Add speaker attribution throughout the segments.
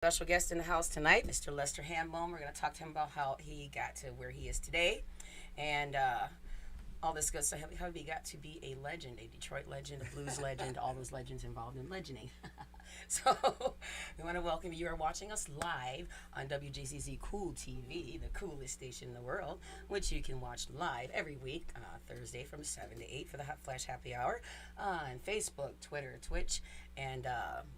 Speaker 1: Special guest in the house tonight, Mr. Lester Hambone. We're going to talk to him about how he got to where he is today and all this good stuff. How he got to be a legend, a Detroit legend, a blues legend, all those legends involved in legending. So we want to welcome you. You are watching us live on WJCZ Cool TV, the coolest station in the world, which you can watch live every week, Thursday from 7 to 8 for the Hot Flash Happy Hour on Facebook, Twitter, Twitch, and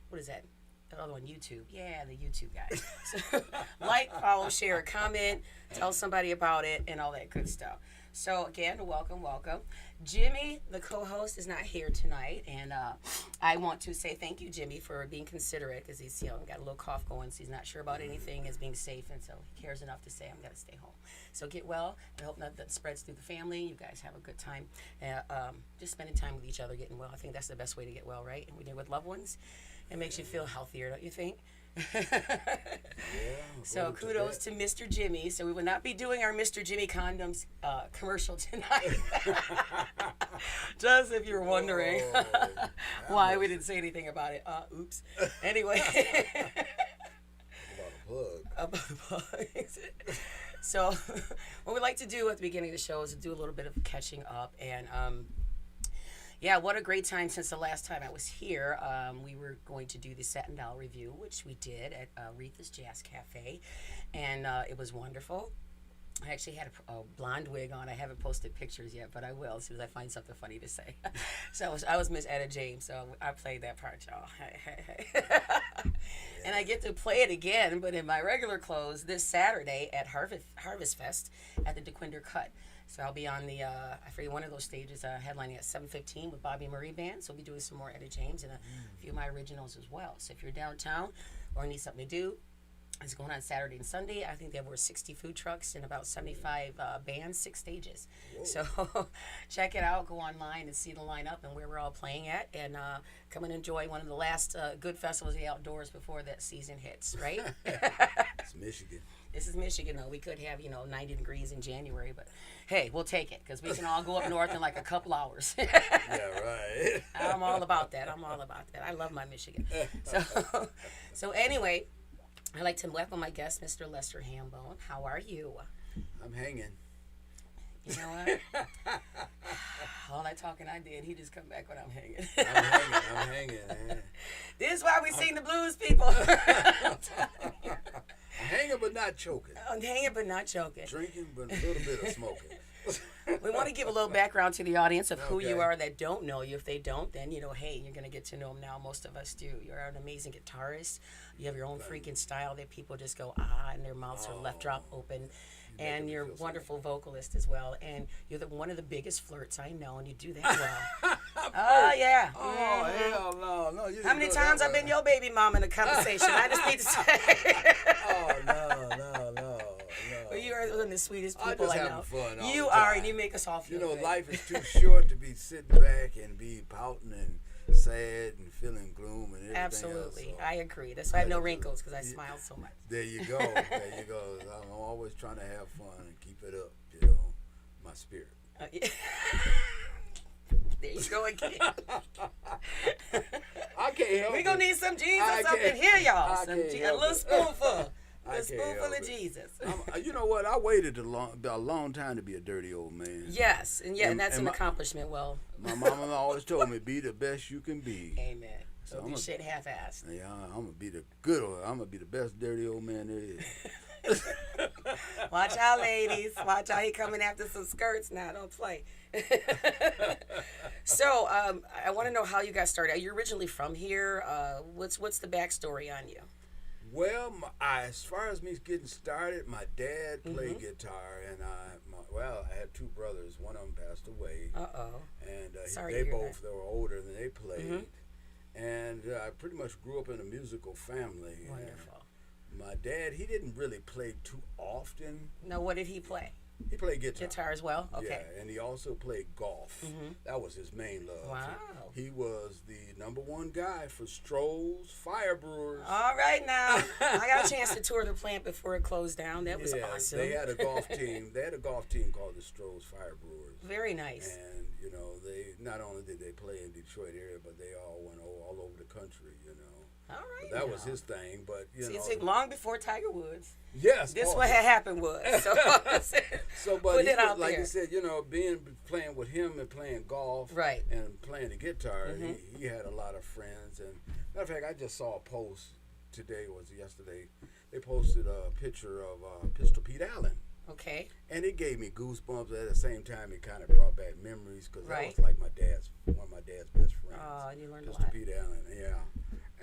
Speaker 1: what is that? The other one, YouTube. Yeah, the YouTube guys. So, like, follow, share, comment, tell somebody about it, and all that good stuff. So, again, welcome. Jimmy, the co-host, is not here tonight, and I want to say thank you, Jimmy, for being considerate, because he's got a little cough going, so he's not sure about anything as being safe, and so he cares enough to say, I'm going to stay home. So get well, and I hope that spreads through the family. You guys have a good time. Just spending time with each other, getting well. I think that's the best way to get well, right? And when you're with loved ones, it makes you feel healthier, don't you think? So kudos to Mr. Jimmy. So we will not be doing our Mr. Jimmy condoms commercial tonight. Just if you're wondering why we didn't say anything about it. Oops. Anyway. About a plug. So what we like to do at the beginning of the show is to do a little bit of catching up and yeah, what a great time since the last time I was here. We were going to do the Satin Doll review, which we did at Aretha's Jazz Cafe, and it was wonderful. I actually had a blonde wig on. I haven't posted pictures yet, but I will as soon as I find something funny to say. So I was Miss Etta James, so I played that part, y'all. Hey. And I get to play it again, but in my regular clothes this Saturday at Harvest Fest at the DeQuinder Cut. So I'll be on the, I forget, one of those stages, headlining at 7:15 with Bobby Murray Band. So I'll be doing some more Etta James and a few of my originals as well. So if you're downtown or need something to do, it's going on Saturday and Sunday. I think they have over 60 food trucks and about 75 bands, 6 stages. Whoa. So check it out. Go online and see the lineup and where we're all playing at. And come and enjoy one of the last good festivals of the outdoors before that season hits, right?
Speaker 2: It's Michigan.
Speaker 1: This is Michigan, though. We could have, 90 degrees in January, but hey, we'll take it because we can all go up north in like a couple hours.
Speaker 2: Yeah, right.
Speaker 1: I'm all about that. I love my Michigan. So anyway, I'd like to welcome my guest, Mr. Lester Hambone. How are you?
Speaker 2: I'm hanging.
Speaker 1: You know what? All that talking I did, he just come back when I'm hanging.
Speaker 2: I'm hanging, man.
Speaker 1: This is why we sing the blues, people.
Speaker 2: I'm hanging but not choking.
Speaker 1: I'm hanging but not choking.
Speaker 2: Drinking but a little bit of smoking.
Speaker 1: We want to give a little background to the audience of who you are that don't know you. If they don't, then, hey, you're going to get to know them now. Most of us do. You're an amazing guitarist. You have your own freaking style that people just go, and their mouths are left drop open. And you're a wonderful vocalist as well. And you're one of the biggest flirts I know, and you do that well. Oh, yeah.
Speaker 2: Oh, hell no.
Speaker 1: How many times I've been your baby mom in a conversation? I just need to say.
Speaker 2: Oh, no.
Speaker 1: Well, you are one of the sweetest people I know.
Speaker 2: Fun all
Speaker 1: you
Speaker 2: the
Speaker 1: are,
Speaker 2: time.
Speaker 1: and you make us all feel good.
Speaker 2: Life is too short to be sitting back and be pouting and sad and feeling gloom and everything
Speaker 1: Absolutely.
Speaker 2: else. So
Speaker 1: I agree. That's why I have no wrinkles, because I smile so much.
Speaker 2: There you go. I'm always trying to have fun and keep it up, my spirit.
Speaker 1: Yeah. There you go again.
Speaker 2: I can't help
Speaker 1: We're going to need some Jesus up in here, y'all. A little spoonful. A spoonful of Jesus.
Speaker 2: You know what? I waited a long time to be a dirty old man.
Speaker 1: Yes, and that's an accomplishment. Well,
Speaker 2: my mama always told me, be the best you can be.
Speaker 1: Amen. So do shit half-assed.
Speaker 2: Yeah, I'm gonna be the I'm gonna be the best dirty old man there is.
Speaker 1: Watch out, ladies. Watch out. He coming after some skirts now. Don't play. So, I want to know how you got started. Are you originally from here? What's the backstory on you?
Speaker 2: Well, as far as me getting started, my dad played guitar, and I had 2 brothers. One of them passed away. And they were older than they played. And I pretty much grew up in a musical family.
Speaker 1: Wonderful.
Speaker 2: My dad, he didn't really play too often.
Speaker 1: No, what did he play?
Speaker 2: He played guitar.
Speaker 1: Guitar as well? Okay.
Speaker 2: Yeah, and he also played golf. That was his main love.
Speaker 1: Wow.
Speaker 2: He was the #1 guy for Stroh's Fire Brewers.
Speaker 1: All right now. I got a chance to tour the plant before it closed down. That was awesome.
Speaker 2: They had a golf team. They had a golf team called the Stroh's Fire Brewers.
Speaker 1: Very nice.
Speaker 2: And, they not only did they play in Detroit area, but they all went all over the country,
Speaker 1: All right.
Speaker 2: But that was his thing. But you know,
Speaker 1: it's long before Tiger Woods.
Speaker 2: Yes.
Speaker 1: This what had happened was. So,
Speaker 2: but
Speaker 1: put it out
Speaker 2: like
Speaker 1: there.
Speaker 2: you said, playing with him and playing golf,
Speaker 1: right,
Speaker 2: and playing the guitar, he had a lot of friends. And matter of fact, I just saw a post today, yesterday. They posted a picture of Pistol Pete Allen.
Speaker 1: Okay.
Speaker 2: And it gave me goosebumps. At the same time, it kind of brought back memories because that was like one of my dad's best friends.
Speaker 1: Oh, you learned
Speaker 2: Pistol
Speaker 1: a lot.
Speaker 2: Pete Allen, yeah.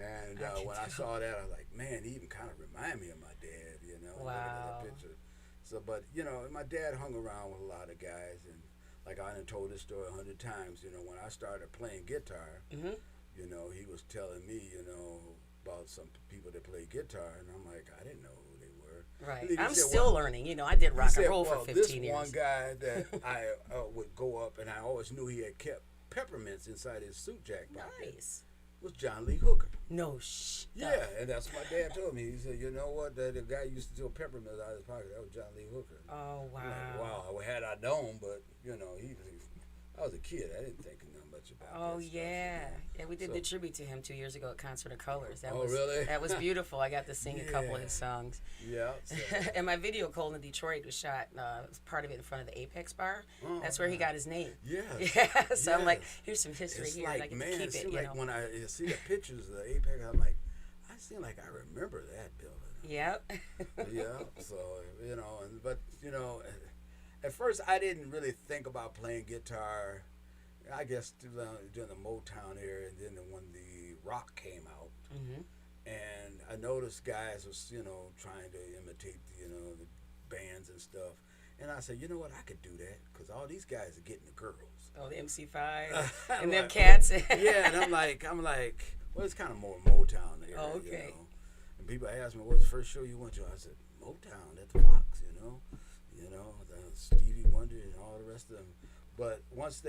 Speaker 2: And when I saw that, I was like, man, he even kind of reminded me of my dad,
Speaker 1: Wow.
Speaker 2: Looking at that picture. So, but, my dad hung around with a lot of guys. And like I done told this story 100 times, when I started playing guitar, he was telling me, about some people that play guitar. And I'm like, I didn't know who they were.
Speaker 1: Right. I'm still learning. I did rock and roll for 15
Speaker 2: this
Speaker 1: years.
Speaker 2: This one guy that I would go up, and I always knew he had kept peppermints inside his suit jacket pocket.
Speaker 1: Nice.
Speaker 2: Was John Lee Hooker.
Speaker 1: No shit.
Speaker 2: Yeah, and that's what my dad told me. He said, you know what? The guy used to steal peppermints out of his pocket. That was John Lee Hooker.
Speaker 1: Oh, wow.
Speaker 2: Like, wow. Had I known, but, I was a kid. I didn't think nothing much about that stuff,
Speaker 1: Yeah, we did the tribute to him 2 years ago at Concert of Colors.
Speaker 2: Really?
Speaker 1: That was beautiful. I got to sing a couple of his songs.
Speaker 2: Yeah. So.
Speaker 1: And my video, Cold in Detroit, was shot, part of it in front of the Apex Bar. That's where he got his name.
Speaker 2: Yeah.
Speaker 1: Yeah, so I'm like, here's some history
Speaker 2: it's
Speaker 1: here.
Speaker 2: Like,
Speaker 1: and I get
Speaker 2: man,
Speaker 1: to keep
Speaker 2: it
Speaker 1: it,
Speaker 2: seems like when I see the pictures of the Apex, I'm like, I seem like I remember that building.
Speaker 1: Yep.
Speaker 2: Yeah, so, but at first I didn't really think about playing guitar. I guess during the Motown era, and then when the rock came out, and I noticed guys was trying to imitate the bands and stuff, and I said, you know what, I could do that because all these guys are getting the girls.
Speaker 1: Oh, the MC5 and them cats.
Speaker 2: Yeah, and I'm like, well, it's kind of more Motown era.
Speaker 1: Oh, okay.
Speaker 2: And people ask me, what's the first show you went to? I said, Motown at the Fox. Stevie Wonder and all the rest of them. But once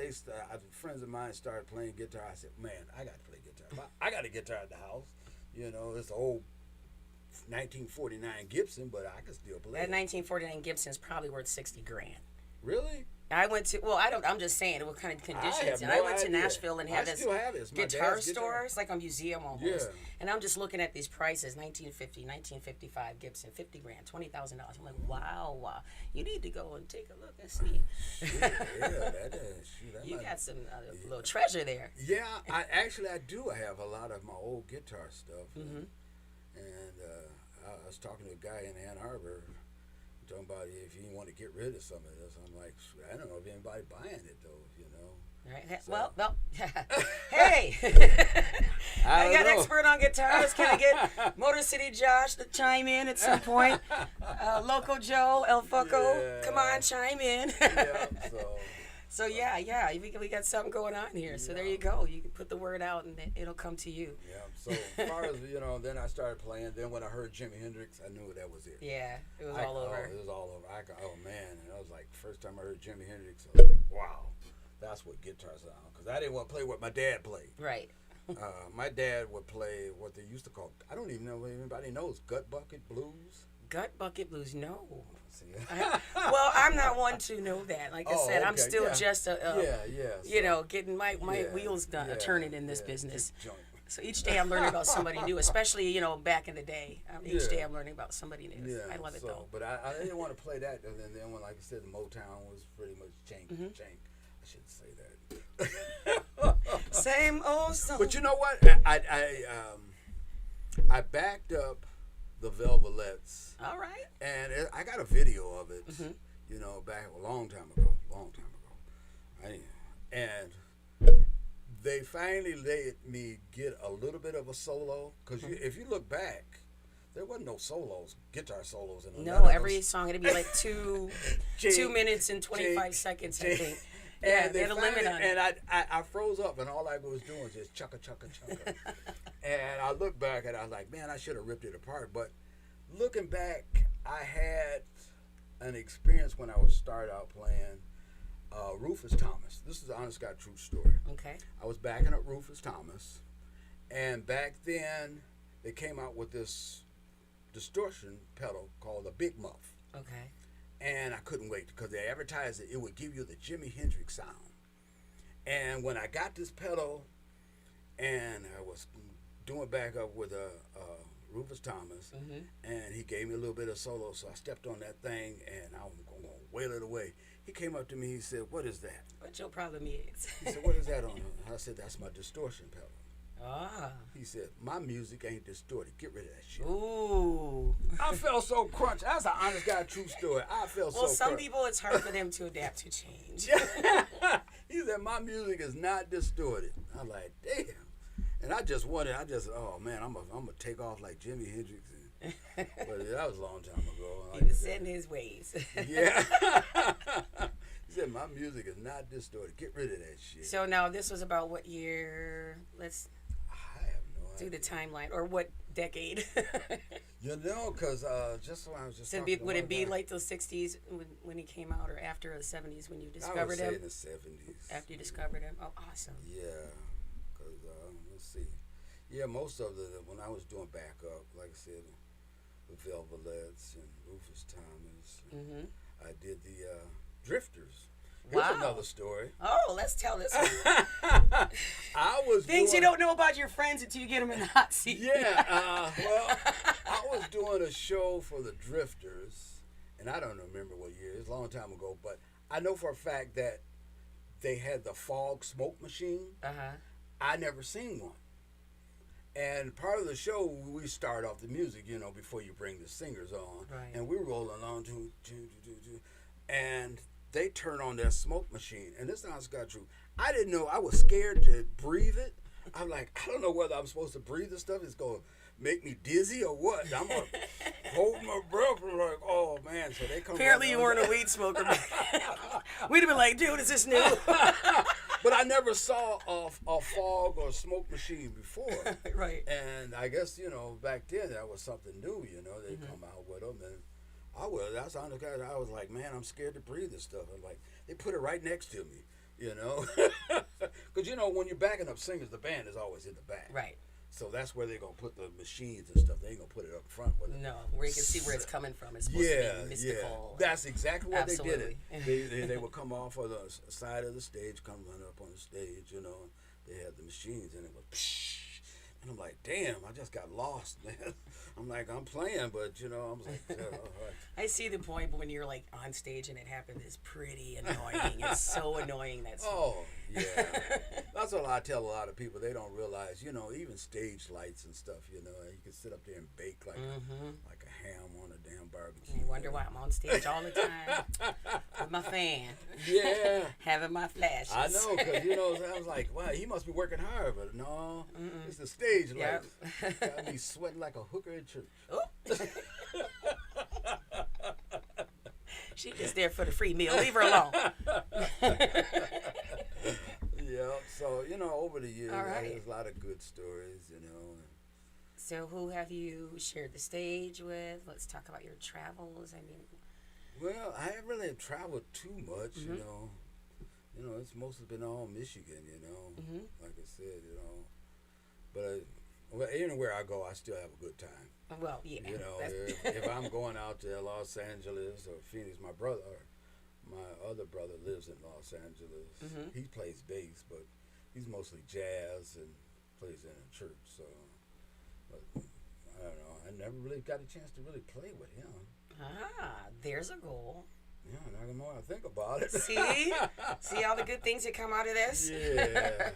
Speaker 2: friends of mine started playing guitar, I said, man, I got to play guitar. I got a guitar at the house. It's an old 1949 Gibson, but I can still play.
Speaker 1: That 1949 Gibson's probably worth $60,000.
Speaker 2: Really?
Speaker 1: I went to, I'm just saying what kind of conditions. I went to Nashville and had this guitar store. It's like a museum almost.
Speaker 2: Yeah.
Speaker 1: And I'm just looking at these prices, 1955 Gibson, $50,000, $20,000. I'm like, wow. You need to go and take a look and see. You got some little treasure there.
Speaker 2: Yeah, I do have a lot of my old guitar stuff. And I was talking to a guy in Ann Arbor talking about if you want to get rid of some of this. I'm like, I don't know if anybody buying it though,
Speaker 1: Right.
Speaker 2: So.
Speaker 1: Well, hey, I got expert on guitars. Can I get Motor City Josh to chime in at some point? Loco Joe, El Foco, come on, chime in. So yeah, we got something going on here. So there you go. You can put the word out, and it'll come to you.
Speaker 2: Yeah. So as far as then I started playing. Then when I heard Jimi Hendrix, I knew that was it.
Speaker 1: Yeah, it was all over.
Speaker 2: It was all over. Man, and I was like, first time I heard Jimi Hendrix, I was like, wow, that's what guitars sound. Because I didn't want to play what my dad played.
Speaker 1: Right.
Speaker 2: My dad would play what they used to call, I don't even know if anybody knows, gut bucket blues.
Speaker 1: Gut bucket blues, no. Well, I'm not one to know that. Like I said, I'm still just getting my wheels turning in this business. So each day I'm learning about somebody new, especially back in the day. Each day I'm learning about somebody new. I love it though.
Speaker 2: But I didn't want to play that. And then when, like I said, the Motown was pretty much chank. I shouldn't say that.
Speaker 1: Same old song.
Speaker 2: But you know what? I backed up the Velvelettes.
Speaker 1: All right.
Speaker 2: And I got a video of it, back a long time ago. And they finally let me get a little bit of a solo. Because if you look back, there wasn't no solos, guitar solos.
Speaker 1: Every song had to be like 2 minutes and 25 seconds, I think. Yeah, they had a limit on it.
Speaker 2: And I froze up, and all I was doing was just chugga. And I looked back, and I was like, man, I should have ripped it apart. But looking back, I had an experience when I was started out playing Rufus Thomas. This is an honest God true story.
Speaker 1: Okay.
Speaker 2: I was backing up Rufus Thomas, and back then they came out with this distortion pedal called a Big Muff.
Speaker 1: Okay.
Speaker 2: And I couldn't wait because they advertised it would give you the Jimi Hendrix sound. And when I got this pedal and I was doing backup with Rufus Thomas, and he gave me a little bit of solo, so I stepped on that thing, and I was going to wail it away. He came up to me, he said, "What is that?"
Speaker 1: What your problem is?
Speaker 2: He said, "What is that on it?" I said, "That's my distortion pedal."
Speaker 1: Ah.
Speaker 2: He said, "My music ain't distorted. Get rid of that shit."
Speaker 1: Ooh.
Speaker 2: I felt so crunched. That's an honest guy, true story. I felt so
Speaker 1: Well, some
Speaker 2: crunched.
Speaker 1: people, it's hard for them to adapt to change.
Speaker 2: He said, "My music is not distorted." I'm like, damn. And oh man, I'm gonna take off like Jimi Hendrix. But that was a long time ago.
Speaker 1: He was setting his ways.
Speaker 2: Yeah. He said, "My music is not distorted. Get rid of that shit."
Speaker 1: So now this was about what year?
Speaker 2: I have no idea.
Speaker 1: Do the timeline, or what decade?
Speaker 2: Because just when I was just
Speaker 1: so would it be like the 60s when he came out, or after the 70s when you discovered him?
Speaker 2: I would say in the 70s.
Speaker 1: After you discovered him? Oh, awesome.
Speaker 2: Yeah, because let's see. Yeah, most of when I was doing backup, like I said, the Velvets and Rufus Thomas. And I did the Drifters. Here's another story.
Speaker 1: Oh, let's tell this one.
Speaker 2: I was
Speaker 1: Things you don't know about your friends until you get them in the hot seat.
Speaker 2: Yeah, well, I was doing a show for the Drifters, and I don't remember what year. It was a long time ago, but I know for a fact that they had the fog smoke machine. I never seen one. And part of the show, we start off the music, before you bring the singers on.
Speaker 1: Right.
Speaker 2: And we were rolling along, and they turn on that smoke machine. And this sounds got true. I didn't know. I was scared to breathe it. I'm like, I don't know whether I'm supposed to breathe this stuff. It's going to make me dizzy or what. I'm going to hold my breath. I'm like, oh, man. So they come.
Speaker 1: Apparently you weren't a weed smoker. We'd have been like, dude, is this new?
Speaker 2: But I never saw a fog or smoke machine before.
Speaker 1: Right.
Speaker 2: And I guess, back then that was something new, They come out with them. And that's on the guy. I was like, man, I'm scared to breathe this stuff. I'm like, they put it right next to me, Because, when you're backing up singers, the band is always in the back.
Speaker 1: Right.
Speaker 2: So that's where they're going to put the machines and stuff. They ain't going to put it up front with it.
Speaker 1: No, where you can see where it's coming from. It's supposed to be mystical.
Speaker 2: Yeah. That's exactly what
Speaker 1: Absolutely.
Speaker 2: they did it. They would come off of the side of the stage, come run up on the stage, They had the machines and it was psh. And I'm like, damn, I just got lost, man. I'm like, I'm playing, but, I was like, all right.
Speaker 1: I see the point, but when you're, like, on stage and it happens, it's pretty annoying. It's so annoying.
Speaker 2: Yeah. That's what I tell a lot of people. They don't realize, even stage lights and stuff, you can sit up there and bake like a ham on a damn barbecue.
Speaker 1: You wonder why I'm on stage all the time with my fan.
Speaker 2: Yeah.
Speaker 1: Having my flashes.
Speaker 2: I know, because, I was like, wow, he must be working hard, but no, it's the stage light. Got me sweating like a hooker in church.
Speaker 1: She just there for the free meal. Leave her alone.
Speaker 2: Yeah, so, over the years,
Speaker 1: right.
Speaker 2: There's a lot of good stories,
Speaker 1: So who have you shared the stage with? Let's talk about your travels.
Speaker 2: Well, I haven't really traveled too much, it's mostly been all Michigan, like I said, But anywhere I go, I still have a good time.
Speaker 1: Well, yeah.
Speaker 2: If I'm going out to Los Angeles or Phoenix, my other brother lives in Los Angeles. He plays bass, but he's mostly jazz and plays in a church. So, but I don't know. I never really got a chance to really play with him.
Speaker 1: There's a goal.
Speaker 2: Yeah, now the more I think about it.
Speaker 1: See all the good things that come out of this.
Speaker 2: Yeah,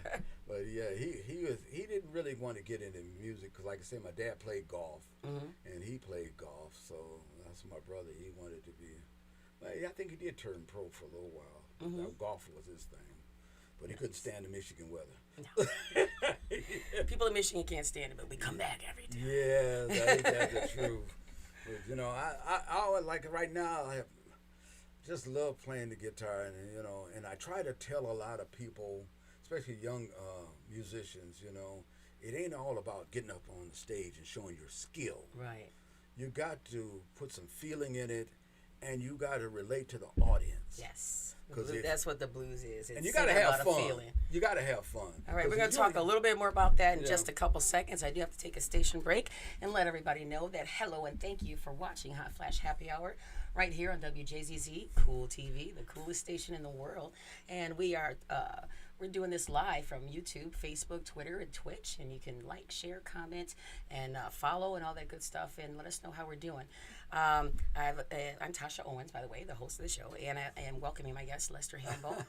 Speaker 2: but yeah, he didn't really want to get into music because, like I said, my dad played golf, and he played golf. So that's my brother. He wanted to be. Well, I think he did turn pro for a little while. Golf was his thing, but he couldn't stand the Michigan weather.
Speaker 1: No. People in Michigan can't stand it, but we come back every time.
Speaker 2: Yeah, that's the truth. But, I like right now. I just love playing the guitar, and I try to tell a lot of people, especially young musicians, it ain't all about getting up on the stage and showing your skill.
Speaker 1: Right.
Speaker 2: You got to put some feeling in it, and you got to relate to the audience.
Speaker 1: Yes. That's what the blues is.
Speaker 2: And you got to have fun. You got to have fun.
Speaker 1: All right, we're going to talk a little bit more about that in just a couple seconds. I do have to take a station break and let everybody know that hello and thank you for watching Hot Flash Happy Hour right here on WJZZ Cool TV, the coolest station in the world. And we're we're doing this live from YouTube, Facebook, Twitter, and Twitch, and you can like, share, comment, and follow and all that good stuff, and let us know how we're doing. I'm Tasha Owens, by the way, the host of the show, and I am welcoming my guest, Lester Hambone,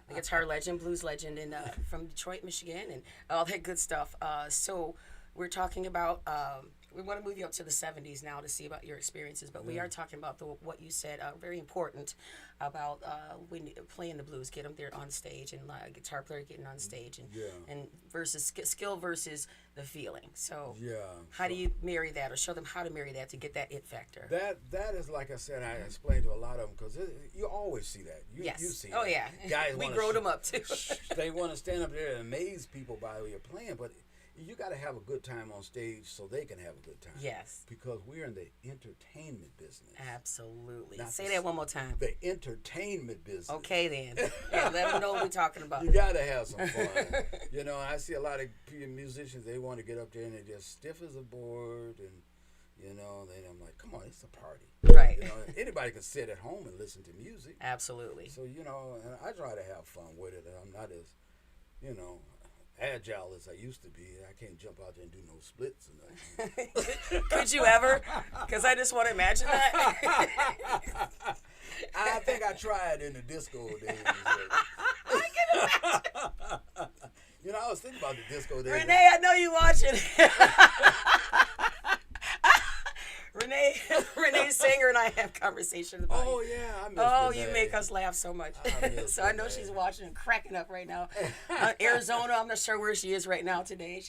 Speaker 1: the guitar legend, blues legend, and from Detroit, Michigan, and all that good stuff. So we're talking about, we want to move you up to the 70s now to see about your experiences, but we are talking about what you said, very important about when playing the blues, get them there on stage, and guitar player getting on stage, and versus skill versus the feeling. So how do you marry that, or show them how to marry that to get that it factor?
Speaker 2: That is, like I said, I explained to a lot of them, because you always see that. You see
Speaker 1: oh
Speaker 2: that.
Speaker 1: Yeah.
Speaker 2: Guys
Speaker 1: we growed them up too.
Speaker 2: They want to stand up there and amaze people by the way you're playing, but you got to have a good time on stage so they can have a good time.
Speaker 1: Yes.
Speaker 2: Because we're in the entertainment business.
Speaker 1: Absolutely.
Speaker 2: Not
Speaker 1: Say that one more time.
Speaker 2: The entertainment business.
Speaker 1: Okay, then. Yeah, let them know what we're talking about.
Speaker 2: You got to have some fun. You know, I see a lot of musicians, they want to get up there and they're just stiff as a board. And, you know, then I'm like, come on, it's a party.
Speaker 1: Right.
Speaker 2: You know, anybody can sit at home and listen to music.
Speaker 1: Absolutely.
Speaker 2: So, you know, and I try to have fun with it. I'm not as, you know, agile as I used to be. I can't jump out there and do no splits or nothing.
Speaker 1: Could you ever? Because I just want to imagine that.
Speaker 2: I think I tried in the disco days.
Speaker 1: I can imagine.
Speaker 2: You know, I was thinking about the disco days.
Speaker 1: Renee, I know you watching. Renee Singer and I have conversations about
Speaker 2: Oh,
Speaker 1: you.
Speaker 2: yeah. I miss
Speaker 1: you
Speaker 2: Renee.
Speaker 1: make us laugh so much. So I know she's watching and cracking up right now. Arizona, I'm not sure where she is right now today.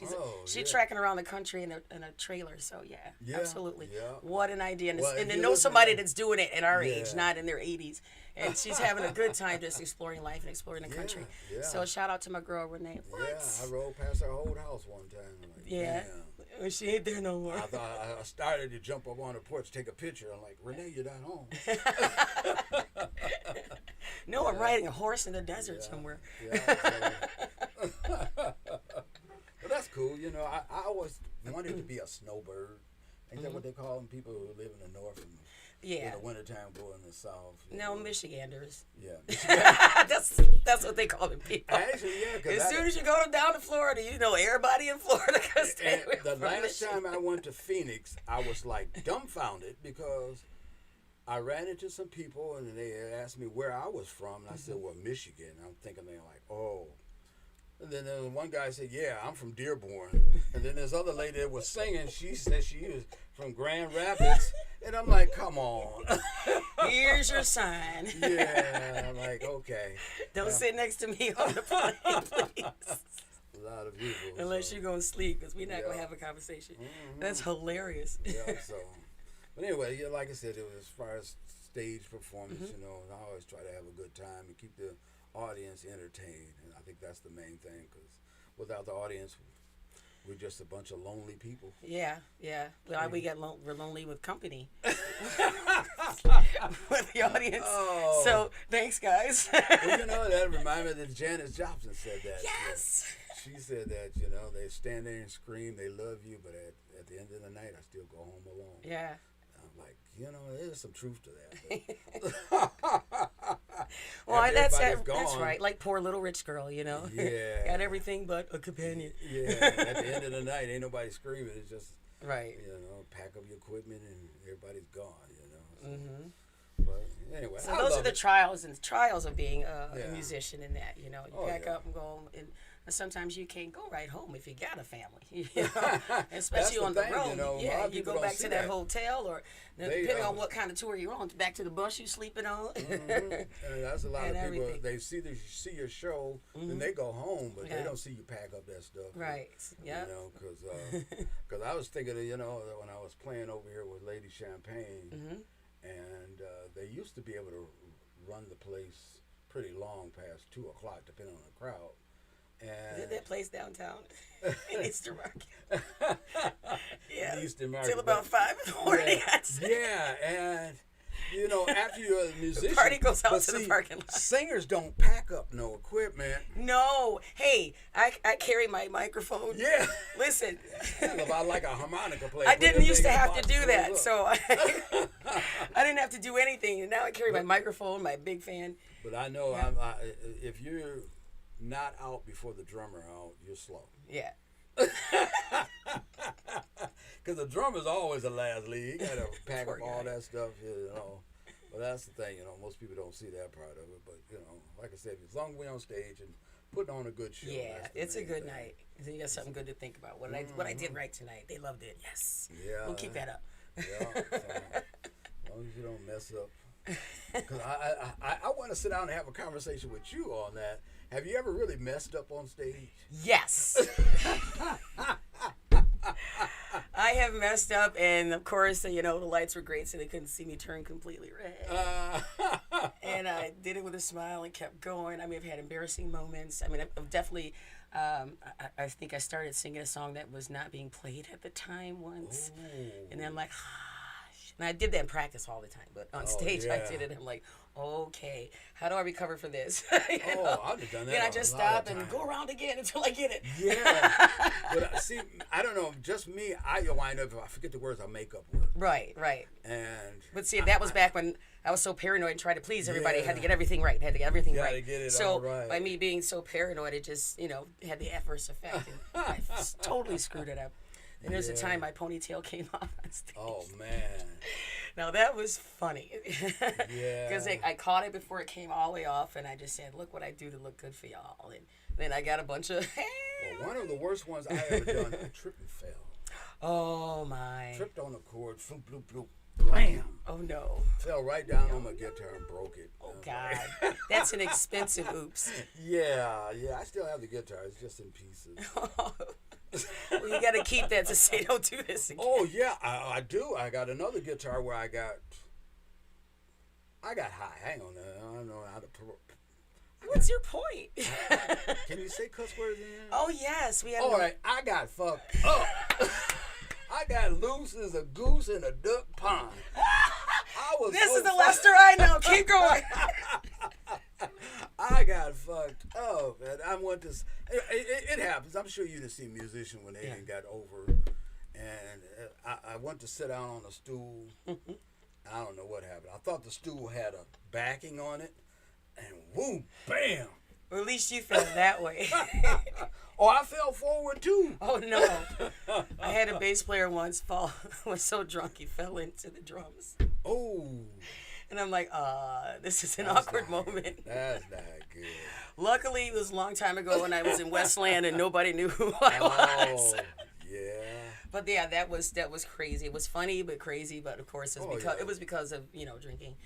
Speaker 1: She's tracking around the country in a trailer. So, yeah, absolutely.
Speaker 2: Yeah.
Speaker 1: What an idea. And to
Speaker 2: you
Speaker 1: know
Speaker 2: listen
Speaker 1: somebody
Speaker 2: to-
Speaker 1: that's doing it at our age, not in their 80s. And she's having a good time just exploring life and exploring the country.
Speaker 2: Yeah.
Speaker 1: So shout out to my girl, Renee. What?
Speaker 2: Yeah, I rode past her old house one time. I'm like,
Speaker 1: Yeah.
Speaker 2: Damn.
Speaker 1: Well, she ain't there no more.
Speaker 2: I started to jump up on the porch, take a picture. I'm like, Renee, you're not home.
Speaker 1: No, I'm riding a horse in the desert somewhere.
Speaker 2: Yeah. But that's cool. You know, I always wanted to be a snowbird. Ain't that what they call them? People who live in the north and in the wintertime go in the south.
Speaker 1: No, Michiganders.
Speaker 2: Yeah.
Speaker 1: that's what they call them people.
Speaker 2: Actually, yeah.
Speaker 1: As soon as you go down to Florida, you know everybody in Florida can stay with
Speaker 2: the last time I went to Phoenix, I was like dumbfounded because I ran into some people and they asked me where I was from. And I said, well, Michigan. I'm thinking they're like, oh. And then one guy said, yeah, I'm from Dearborn. And then this other lady that was singing, she said she was from Grand Rapids. And I'm like, come on.
Speaker 1: Here's your sign.
Speaker 2: Yeah, I'm like, okay.
Speaker 1: Don't sit next to me on the plane, please.
Speaker 2: A lot of people.
Speaker 1: Unless you're going to sleep, because we're not going to have a conversation. That's hilarious.
Speaker 2: Yeah, so. But anyway, yeah, like I said, it was as far as stage performance, you know, I always try to have a good time and keep the audience entertained. And I think that's the main thing, because without the audience, we're just a bunch of lonely people.
Speaker 1: Yeah. Well, we're lonely with company. With the audience.
Speaker 2: Oh.
Speaker 1: So, thanks, guys.
Speaker 2: Well, you know, that reminded me that Janis Joplin said that.
Speaker 1: Yes.
Speaker 2: She said that, you know, they stand there and scream, they love you, but at the end of the night, I still go home alone.
Speaker 1: Yeah.
Speaker 2: I'm like, you know, there's some truth to that.
Speaker 1: Well, that's
Speaker 2: gone,
Speaker 1: right. Like poor little rich girl, you know.
Speaker 2: Yeah.
Speaker 1: Got everything but a companion.
Speaker 2: Yeah. At the end of the night, ain't nobody screaming. It's just,
Speaker 1: right.
Speaker 2: You know, pack up your equipment and everybody's gone, you know. So,
Speaker 1: Mm-hmm.
Speaker 2: But anyway,
Speaker 1: so those are the trials of being a musician in that, you know. You pack up and go, and sometimes you can't go right home if you got a family, you know? Especially on the road.
Speaker 2: You know,
Speaker 1: you go back to that hotel, or depending on what kind of tour you're on, back to the bus you sleeping on.
Speaker 2: And that's a lot of people.
Speaker 1: Everything.
Speaker 2: They see your show, and they go home, but they don't see you pack up that stuff.
Speaker 1: Right. Yeah.
Speaker 2: You know, because I was thinking of, you know, when I was playing over here with Lady Champagne, and they used to be able to run the place pretty long past 2 o'clock, depending on the crowd.
Speaker 1: And that place downtown in Eastern Market. Yeah.
Speaker 2: Eastern Market.
Speaker 1: Till about 5 in the morning, I'd say.
Speaker 2: Yeah, and you know, after you're a musician,
Speaker 1: the party goes out to the parking lot.
Speaker 2: Singers don't pack up no equipment.
Speaker 1: No. Hey, I carry my microphone.
Speaker 2: Yeah.
Speaker 1: Listen.
Speaker 2: About like a harmonica player.
Speaker 1: I didn't used to have to do that, so I didn't have to do anything. And now I carry my microphone, my big fan.
Speaker 2: But I know if you're not out before the drummer out, you're slow.
Speaker 1: Yeah.
Speaker 2: Because the drummer's always the last lead. He got to pack up all
Speaker 1: guy.
Speaker 2: that stuff, you know. But that's the thing, you know. Most people don't see that part of it. But, you know, like I said, as long as we're on stage and putting on a good show.
Speaker 1: Yeah, it's a good night. Then you got something good to think about. What I did right tonight. They loved it. Yes.
Speaker 2: Yeah.
Speaker 1: We'll keep that up.
Speaker 2: Yeah. So, as long as you don't mess up. Because I want to sit down and have a conversation with you on that. Have you ever really messed up on stage?
Speaker 1: Yes. I have messed up, and of course, you know, the lights were great, so they couldn't see me turn completely red. And I did it with a smile and kept going. I mean, I've had embarrassing moments. I mean, I've definitely, I think I started singing a song that was not being played at the time once.
Speaker 2: Ooh.
Speaker 1: And then I'm like, and I did that in practice all the time, but on stage I did it. And I'm like, okay, how do I recover from this?
Speaker 2: I've done that.
Speaker 1: Then I just stop and go around again until I get it.
Speaker 2: Yeah, but see, I don't know, just me. I wind up, if I forget the words, I'll make up words.
Speaker 1: Right. But see, that was back when I was so paranoid and tried to please everybody. I had to get everything right. Had to get everything right.
Speaker 2: To get it
Speaker 1: so
Speaker 2: all right.
Speaker 1: by me being so paranoid, it just, you know, had the adverse effect. And I totally screwed it up. And there's a time my ponytail came off on stage.
Speaker 2: Oh, man.
Speaker 1: Now, that was funny.
Speaker 2: Yeah.
Speaker 1: Because I caught it before it came all the way off, and I just said, look what I do to look good for y'all. And then I got a bunch of...
Speaker 2: Well, one of the worst ones I ever done, I tripped and fell.
Speaker 1: Oh, my.
Speaker 2: Tripped on a chord, floop, bloop, bloop, blam.
Speaker 1: Oh, no.
Speaker 2: Fell right down on my guitar and broke it.
Speaker 1: Oh, God. That's an expensive oops.
Speaker 2: Yeah. I still have the guitar. It's just in pieces.
Speaker 1: Well, you got to keep that to say don't do this again.
Speaker 2: Oh, yeah, I do. I got another guitar where I got high. Hang on. I don't know how to...
Speaker 1: What's your point?
Speaker 2: Can you say cuss words in there?
Speaker 1: Oh, yes. We have.
Speaker 2: All right, I got fucked up. I got loose as a goose in a duck pond.
Speaker 1: This is the Lester I know. Keep going.
Speaker 2: I got fucked up, and I went to. It happens. I'm sure you didn't see a musician when they didn't got over, and I went to sit down on a stool. I don't know what happened. I thought the stool had a backing on it, and whoom, bam.
Speaker 1: Well, at least you felt that way.
Speaker 2: Oh, I fell forward too.
Speaker 1: Oh no! I had a bass player once fall. Was so drunk he fell into the drums.
Speaker 2: Oh.
Speaker 1: And I'm like, this is an awkward moment.
Speaker 2: That's not good.
Speaker 1: Luckily, it was a long time ago when I was in Westland and nobody knew who I was.
Speaker 2: Oh, yeah.
Speaker 1: But yeah, that was crazy. It was funny but crazy. But of course, it was because of drinking.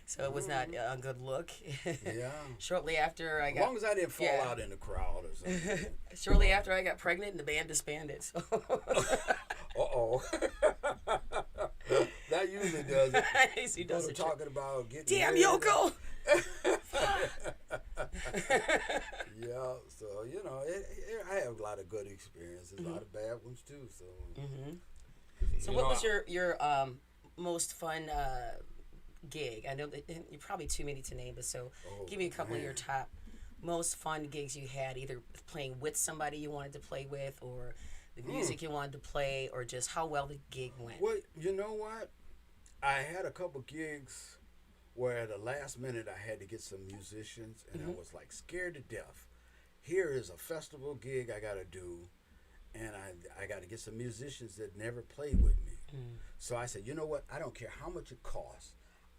Speaker 1: So it was not a good look.
Speaker 2: Yeah.
Speaker 1: Shortly after I got...
Speaker 2: As long as I didn't fall out in the crowd or something.
Speaker 1: Shortly after I got pregnant and the band disbanded. So.
Speaker 2: Uh-oh. That usually does it.
Speaker 1: He does it.
Speaker 2: Talking about getting
Speaker 1: Damn,
Speaker 2: married.
Speaker 1: Yoko!
Speaker 2: Yeah, so, I have a lot of good experiences, a lot of bad ones too. So,
Speaker 1: So what was your most fun... gig? I know that you're probably too many to name, but give me a couple of your top most fun gigs you had, either playing with somebody you wanted to play with, or the music you wanted to play, or just how well the gig went.
Speaker 2: Well, you know what? I had a couple gigs where at the last minute I had to get some musicians, and I was like scared to death. Here is a festival gig I got to do, and I got to get some musicians that never played with me. So I said, you know what? I don't care how much it costs.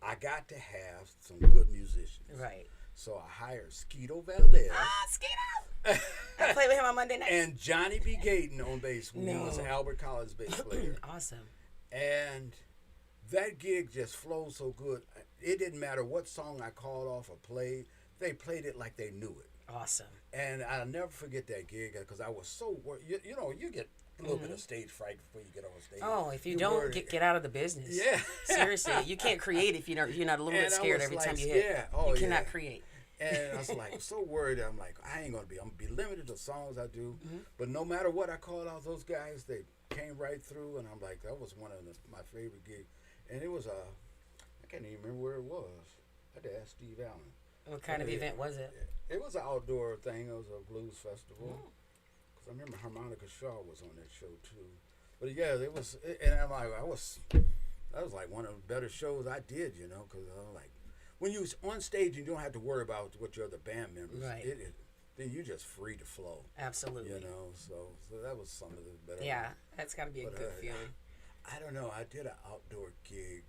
Speaker 2: I got to have some good musicians.
Speaker 1: Right.
Speaker 2: So I hired Skeeto Valdez.
Speaker 1: Skeeto! I played with him on Monday night.
Speaker 2: And Johnny B. Gayton on bass, who was Albert Collins' bass player.
Speaker 1: Awesome.
Speaker 2: And that gig just flowed so good. It didn't matter what song I called off or played. They played it like they knew it.
Speaker 1: Awesome.
Speaker 2: And I'll never forget that gig because I was so worried. You get a little bit of stage fright before you get on stage.
Speaker 1: Oh, if you don't get out of the business.
Speaker 2: Yeah.
Speaker 1: Seriously, you can't create if you're not a little bit scared every time you hit.
Speaker 2: Yeah. Oh,
Speaker 1: you cannot create.
Speaker 2: And I was like so worried. I'm like, I'm gonna be limited to songs I do. But no matter what I called out, those guys, they came right through, and I'm like, that was one of my favorite gigs. And it was I can't even remember where it was. I had to ask Steve Allen.
Speaker 1: What kind of event was it?
Speaker 2: It was an outdoor thing. It was a blues festival. Because I remember Harmonica Shaw was on that show too. But yeah, it was, and I'm like, that was like one of the better shows I did, because I was like, when you was on stage, you don't have to worry about what your other band members.
Speaker 1: Right.
Speaker 2: then you're just free to flow.
Speaker 1: Absolutely.
Speaker 2: You know, so that was some of the better.
Speaker 1: Yeah, that's got to be a good feeling.
Speaker 2: I don't know. I did an outdoor gig.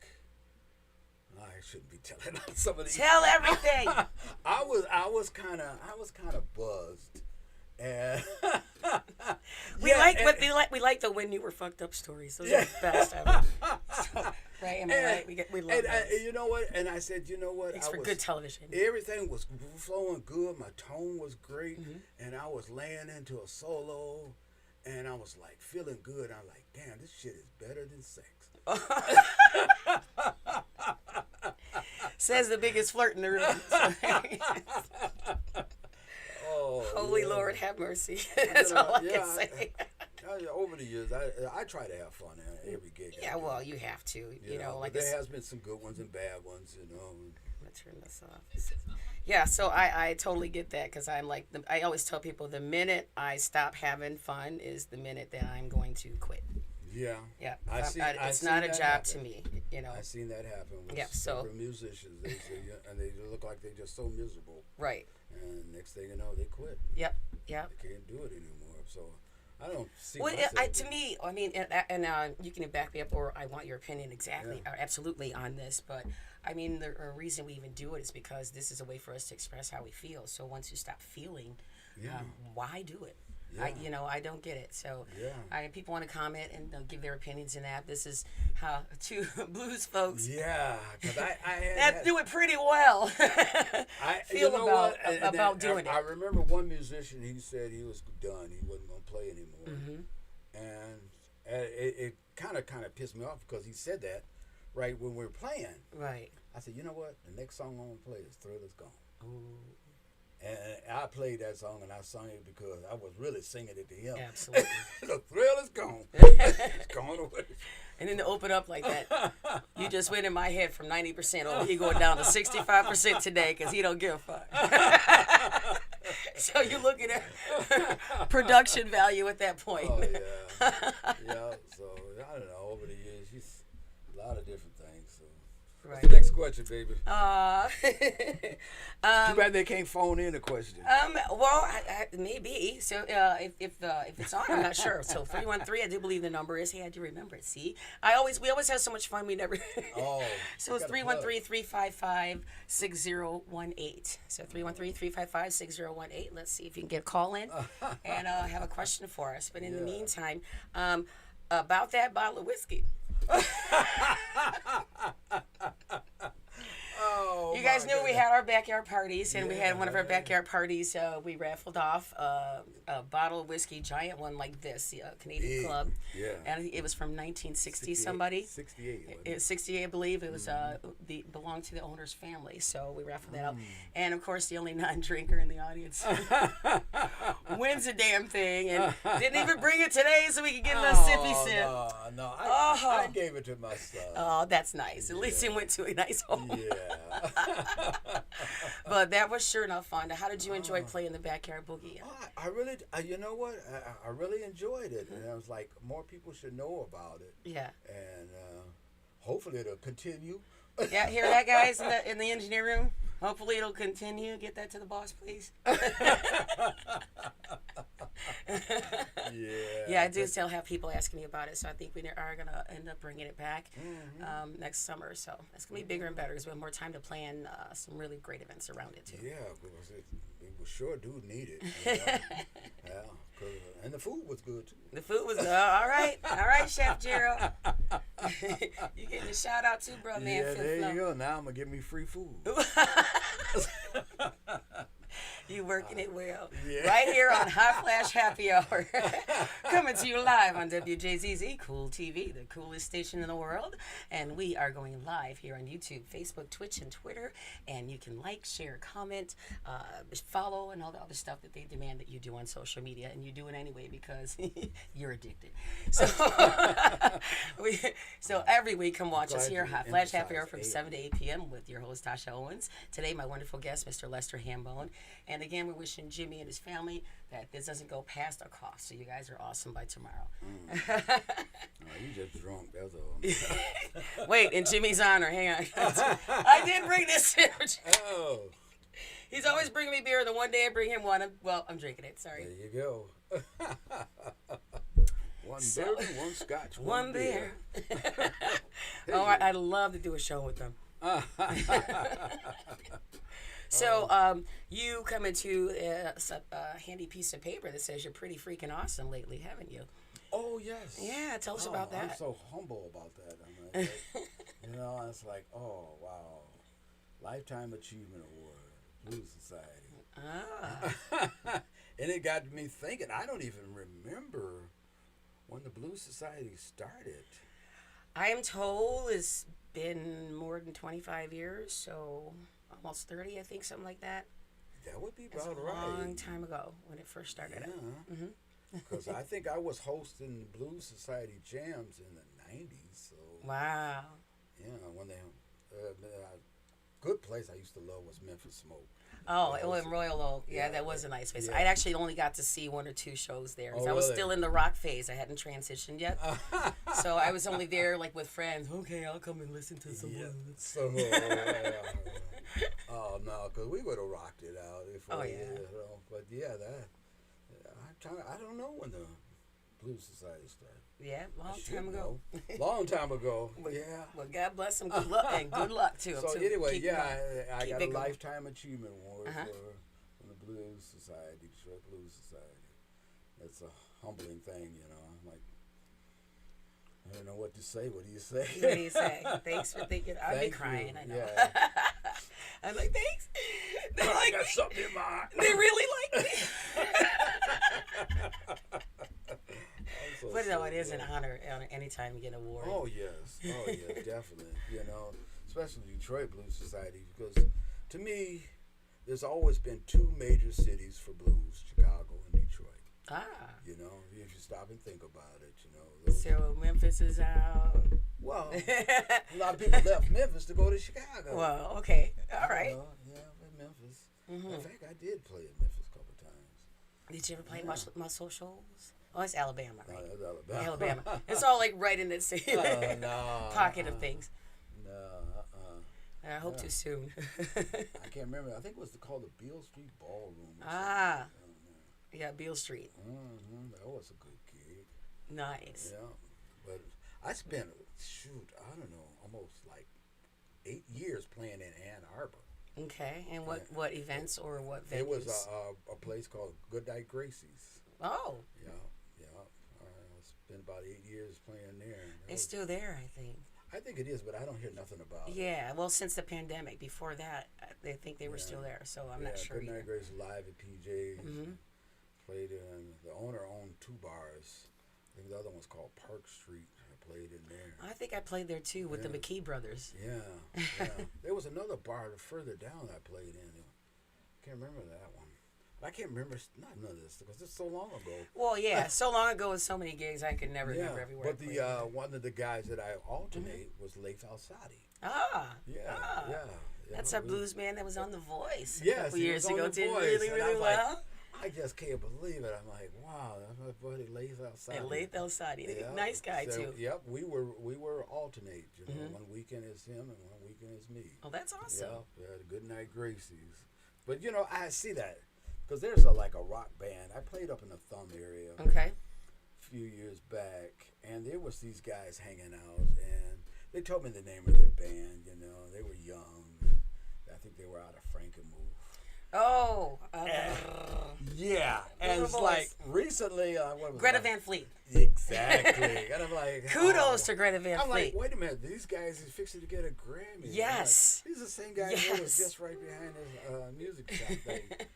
Speaker 2: I shouldn't be telling some of these.
Speaker 1: Tell everything.
Speaker 2: I was kind of buzzed, and
Speaker 1: we like the when you were fucked up stories. Those are the best ever. So, right? Am I right? We love those.
Speaker 2: You know what? And I said, you know what?
Speaker 1: Thanks for good television.
Speaker 2: Everything was flowing good. My tone was great, and I was laying into a solo, and I was like feeling good. I'm like, damn, this shit is better than sex.
Speaker 1: Says the biggest flirt in the room.
Speaker 2: Oh,
Speaker 1: Holy Lord, have mercy. That's all I can say.
Speaker 2: Over the years, I try to have fun at every gig.
Speaker 1: Yeah, well, you have to. You know, like
Speaker 2: there has been some good ones and bad ones. You know.
Speaker 1: I'm gonna turn this off. Yeah, so I totally get that because I'm like I always tell people the minute I stop having fun is the minute that I'm going to quit.
Speaker 2: Yeah.
Speaker 1: Yeah. It's not a job to me, you know.
Speaker 2: I've seen that happen with several musicians. They look like they're just so miserable.
Speaker 1: Right.
Speaker 2: And next thing you know, they quit.
Speaker 1: Yep.
Speaker 2: They can't do it anymore. So I don't see myself.
Speaker 1: To me, I mean, and you can back me up, or I want your opinion absolutely on this. But I mean, the reason we even do it is because this is a way for us to express how we feel. So once you stop feeling, why do it? Yeah. I don't get it. So people want to comment and give their opinions in that. This is how two blues folks.
Speaker 2: Yeah, because
Speaker 1: I do it pretty well. I feel about doing it.
Speaker 2: I remember one musician. He said he was done. He wasn't going to play anymore, and it kind of pissed me off because he said that right when we were playing.
Speaker 1: Right.
Speaker 2: I said, you know what? The next song I'm going to play is "Thriller's Gone."
Speaker 1: Ooh.
Speaker 2: And I played that song and I sung it because I was really singing it to him.
Speaker 1: Absolutely.
Speaker 2: The thrill is gone. It's gone away.
Speaker 1: And then to open up like that, you just went in my head from 90%. Oh, he going down to 65% today because he don't give a fuck. So you're looking at production value at that point.
Speaker 2: Oh, yeah. Yeah, so I don't know. Over the years, he's a lot of different things. So. Right. What's the next question, baby? Too bad they can't phone in a question.
Speaker 1: Well, maybe. So if it's on, I'm not sure. So 313, I do believe the number is. Hey, I do remember it. See, we always have so much fun. We never.
Speaker 2: Oh.
Speaker 1: So it's 313-355-6018. So 313-355-6018. Let's see if you can get a call in and have a question for us. But in the meantime, about that bottle of whiskey.
Speaker 2: Oh,
Speaker 1: you guys knew we had our backyard parties, and we had one of our backyard parties. We raffled off a bottle of whiskey, giant one like this, the Canadian Club.
Speaker 2: Yeah.
Speaker 1: And it was from 1960 somebody.
Speaker 2: 68.
Speaker 1: It was 68, I believe. It was belonged to the owner's family, so we raffled that out. And of course, the only non-drinker in the audience wins the damn thing, and didn't even bring it today so we could get a little sippy sip.
Speaker 2: No, I gave it to my son.
Speaker 1: Oh, that's nice. At least it went to a nice home.
Speaker 2: Yeah.
Speaker 1: But that was sure enough fun. How did you enjoy playing the backyard boogie?
Speaker 2: I really, you know what? I really enjoyed it, and I was like, more people should know about it.
Speaker 1: Yeah.
Speaker 2: And hopefully it'll continue.
Speaker 1: Yeah, hear that, guys, in the engineer room? Hopefully it'll continue. Get that to the boss, please. Yeah, I do still have people asking me about it, so I think we are going to end up bringing it back next summer. So it's going to be bigger and better because we have more time to plan some really great events around it, too.
Speaker 2: Yeah, because we sure do need it. Yeah, and the food was good, too.
Speaker 1: The food was good. All right, Chef Gerald. You getting a shout out, too, bro, man.
Speaker 2: Yeah, there you go. Now I'm going to get me free food.
Speaker 1: You working it well.
Speaker 2: Yeah.
Speaker 1: Right here on Hot Flash Happy Hour. Coming to you live on WJZZ Cool TV, the coolest station in the world. And we are going live here on YouTube, Facebook, Twitch, and Twitter. And you can like, share, comment, follow, and all the other stuff that they demand that you do on social media. And you do it anyway because you're addicted. So, so every week, come watch us here, Hot Flash Happy Hour from 7 to 8 p.m. with your host, Tasha Owens. Today, my wonderful guest, Mr. Lester Hambone. And again, we're wishing Jimmy and his family that this doesn't go past our cost. So you guys are awesome by tomorrow.
Speaker 2: You just drunk, that's all.
Speaker 1: Wait, in Jimmy's honor, hang on. I did bring this sandwich.
Speaker 2: Oh.
Speaker 1: He's always bringing me beer. The one day I bring him one, I'm drinking it. Sorry.
Speaker 2: There you go. One bourbon, one scotch, one beer.
Speaker 1: Oh, I'd love to do a show with them. So, you come into a handy piece of paper that says you're pretty freaking awesome lately, haven't you?
Speaker 2: Oh, yes.
Speaker 1: Yeah, tell us about that.
Speaker 2: I'm so humble about that. I'm like, it's like, oh, wow. Lifetime Achievement Award, Blues Society. And it got me thinking, I don't even remember when the Blues Society started.
Speaker 1: I am told it's been more than 25 years, so almost 30, I think, something like that.
Speaker 2: That would be about
Speaker 1: right. A long time ago when it first started.
Speaker 2: Yeah. Because I think I was hosting Blues Society jams in the 90s. So
Speaker 1: wow.
Speaker 2: Yeah, when they good place I used to love was Memphis Smoke.
Speaker 1: Oh, in Royal Oak. Yeah, that was a nice place. Yeah. I actually only got to see 1 or 2 shows there. I was still in the rock phase. I hadn't transitioned yet. So I was only there like with friends. Okay, I'll come and listen to some blues.
Speaker 2: Oh, no, because we would have rocked it out. But yeah, I don't know when the Blues Society started.
Speaker 1: Yeah,
Speaker 2: Long time ago. Yeah.
Speaker 1: Well, God bless him. Good luck and good luck to him.
Speaker 2: So anyway, I got a Lifetime Achievement Award from the Blues Society, Detroit Blues Society. It's a humbling thing, I'm like, I don't know what to say. What do you say?
Speaker 1: What do you say? Thanks for thinking. I'd be crying. I know.
Speaker 2: Yeah.
Speaker 1: I'm like, thanks.
Speaker 2: I got something in my eye.
Speaker 1: They really like me. But no, it is an honor anytime you get an award.
Speaker 2: Oh, yes. Definitely. Especially Detroit Blues Society, because to me, there's always been 2 major cities for blues, Chicago and Detroit. If you stop and think about it,
Speaker 1: So Memphis is out.
Speaker 2: Well, a lot of people left Memphis to go to Chicago.
Speaker 1: Well, okay. All right.
Speaker 2: Memphis. In fact, I did play in Memphis a couple of times.
Speaker 1: Did you ever play Muscle Shoals? Oh, it's Alabama, right?
Speaker 2: No, that's Alabama.
Speaker 1: Alabama. It's all like right in the same pocket of things. I hope too soon.
Speaker 2: I can't remember. I think it was called the Beale Street Ballroom.
Speaker 1: Yeah, Beale Street.
Speaker 2: That was a good gig.
Speaker 1: Nice.
Speaker 2: Yeah, but I spent I don't know, almost like 8 years playing in Ann Arbor.
Speaker 1: Okay, and what events or what venues?
Speaker 2: It was a place called Goodnight Gracie's.
Speaker 1: Oh.
Speaker 2: Yeah. I spent about 8 years playing there.
Speaker 1: It's still there, I think.
Speaker 2: I think it is, but I don't hear nothing about it.
Speaker 1: Yeah, well, since the pandemic. Before that, I think they were still there, so I'm not sure.
Speaker 2: Goodnight Grace live at PJ's. Played in. The owner owned 2 bars. I think the other one's called Park Street. I played in there.
Speaker 1: I think I played there too with the McKee brothers.
Speaker 2: Yeah. There was another bar further down I played in. I can't remember that one. I can't remember none of this because it's so long ago.
Speaker 1: Well, yeah, so long ago with so many gigs, I could never remember everywhere.
Speaker 2: But one of the guys that I alternate was Leif Alsati. Yeah.
Speaker 1: That's our blues man that was on The Voice a
Speaker 2: couple
Speaker 1: years ago. Did really well.
Speaker 2: I just can't believe it. I'm like, wow, that's my buddy Leif Alsati.
Speaker 1: And Leif Alsati, nice guy too.
Speaker 2: Yep, we were alternate. One weekend is him and one weekend is me.
Speaker 1: Oh, that's awesome.
Speaker 2: Yeah, the Goodnight Gracie's. But I see that. Because there's a rock band. I played up in the Thumb area a few years back, and there was these guys hanging out, and they told me the name of their band, They were young. I think they were out of Frankenmuth.
Speaker 1: Oh.
Speaker 2: Yeah. And it's like recently.
Speaker 1: Greta Van Fleet.
Speaker 2: Exactly. And I'm like.
Speaker 1: Kudos to Greta Van Fleet.
Speaker 2: I'm like, wait a minute. These guys is fixing to get a Grammy.
Speaker 1: Yes.
Speaker 2: Like, these are the same guys who was just right behind this music shop thing.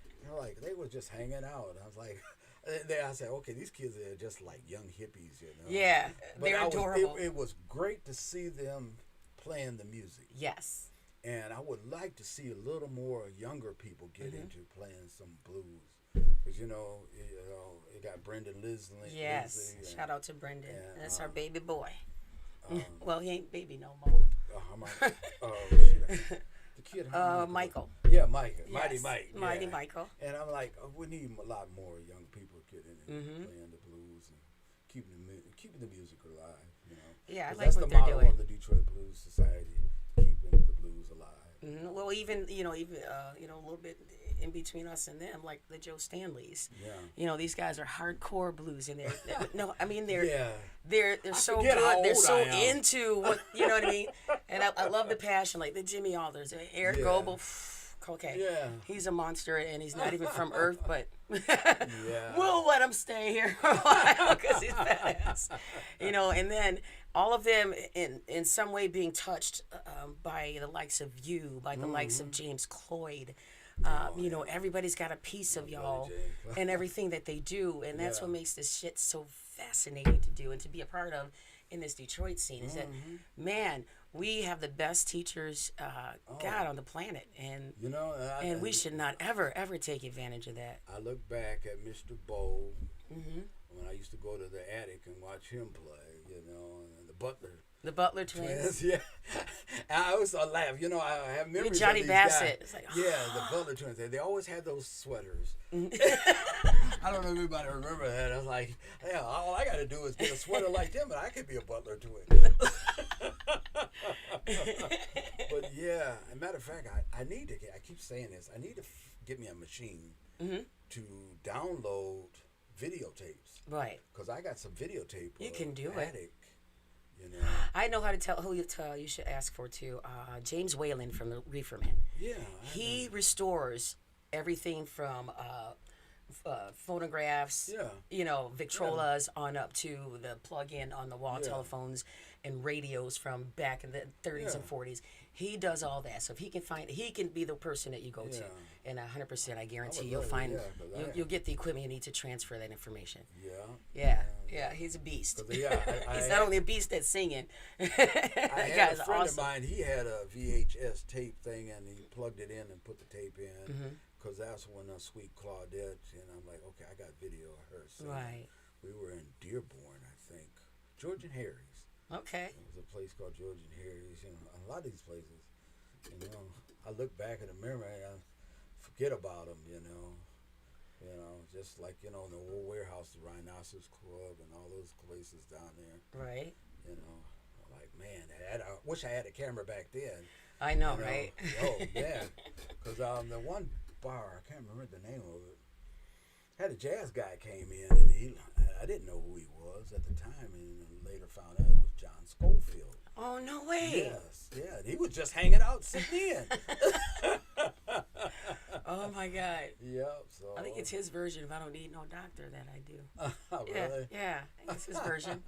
Speaker 2: They were just hanging out. I was like, I said, okay, these kids are just like young hippies,
Speaker 1: Yeah, they're adorable.
Speaker 2: It was great to see them playing the music.
Speaker 1: Yes.
Speaker 2: And I would like to see a little more younger people get into playing some blues. Because, you got Brendan Lisley.
Speaker 1: Yes, shout out to Brendan. That's our baby boy. Well, he ain't baby no more. The kid.
Speaker 2: Michael. Yeah, Mike.
Speaker 1: Yes.
Speaker 2: Mighty
Speaker 1: Mike. Michael.
Speaker 2: And I'm like, we need a lot more young people getting in playing the blues and keeping the music alive.
Speaker 1: Yeah, I like
Speaker 2: that's
Speaker 1: what
Speaker 2: the
Speaker 1: they're
Speaker 2: motto
Speaker 1: doing.
Speaker 2: of the Detroit Blues Society, keeping the blues alive.
Speaker 1: Well, even a little bit in between us and them, like the Joe Stanleys.
Speaker 2: Yeah.
Speaker 1: You know, these guys are hardcore blues, and no, I mean they're
Speaker 2: Yeah.
Speaker 1: they're so
Speaker 2: forget how
Speaker 1: good. They're
Speaker 2: old
Speaker 1: so
Speaker 2: I am.
Speaker 1: into what, you know what I mean. And I love the passion, like the Jimmy Alders, Eric
Speaker 2: Yeah.
Speaker 1: Goebel. Okay,
Speaker 2: Yeah.
Speaker 1: he's a monster, and he's not even from Earth, but
Speaker 2: Yeah.
Speaker 1: we'll let him stay here for a while because he's badass. You know, and then all of them in some way being touched by the likes of you, by the likes of James Cloyd. You know, everybody's got a piece of y'all and everything that they do, and that's what makes this shit so fascinating to do and to be a part of in this Detroit scene. Is that, man, we have the best teachers, God, on the planet, and
Speaker 2: You know,
Speaker 1: and we should not ever take advantage of that.
Speaker 2: I look back at Mr. Bow when I used to go to the attic and watch him play, you know, and the
Speaker 1: Butler twins.
Speaker 2: Yeah. And I always laugh. You know, I have memories
Speaker 1: With Johnny
Speaker 2: of these
Speaker 1: Bassett.
Speaker 2: guys.
Speaker 1: It's like,
Speaker 2: Yeah, the Butler twins. They always had those sweaters. I don't know if anybody remember that. I was like, yeah, all I got to do is get a sweater like them, and I could be a Butler twin. But yeah, as a matter of fact, I need to get, I keep saying this, I need to get me a machine to download videotapes.
Speaker 1: Right.
Speaker 2: Because I got some videotape.
Speaker 1: You can do it.
Speaker 2: Attic, you know.
Speaker 1: I know how to tell who you should ask for too. James Whalen from the Reeferman.
Speaker 2: Yeah.
Speaker 1: He restores everything from phonographs, you know, Victrolas on up to the plug-in on the wall telephones and radios from back in the 30s and 40s. He does all that. So if he can be the person that you go to. And 100% I guarantee you'll find, you'll get the equipment you need to transfer that information. Yeah, he's a beast. He's not only a beast at singing.
Speaker 2: I had a friend of mine, he had a VHS tape thing, and he plugged it in and put the tape in. Because that's when Sweet Claudette, and I'm like, okay, I got video of her. So
Speaker 1: right.
Speaker 2: We were in Dearborn, I think. George and Harry's.
Speaker 1: Okay.
Speaker 2: It was a place called George and Harry's. You know, a lot of these places, you know, I look back at the memory, I forget about them, you know. You know, just like, you know, in the old warehouse, the Rhinoceros Club and all those places down there.
Speaker 1: Right.
Speaker 2: You know, like, man, I wish I had a camera back then.
Speaker 1: I know,
Speaker 2: you know?
Speaker 1: right?
Speaker 2: Oh, yeah. Because the one bar, I can't remember the name of it, had a jazz guy came in, and I didn't know who he was at the time, and later found out it was John Schofield.
Speaker 1: Oh, no way.
Speaker 2: Yes, yeah. He was just hanging out, sitting in.
Speaker 1: Oh, my God.
Speaker 2: Yep. So
Speaker 1: I think it's his version of I Don't Need No Doctor that I do.
Speaker 2: Oh, really?
Speaker 1: Yeah. I think it's his version.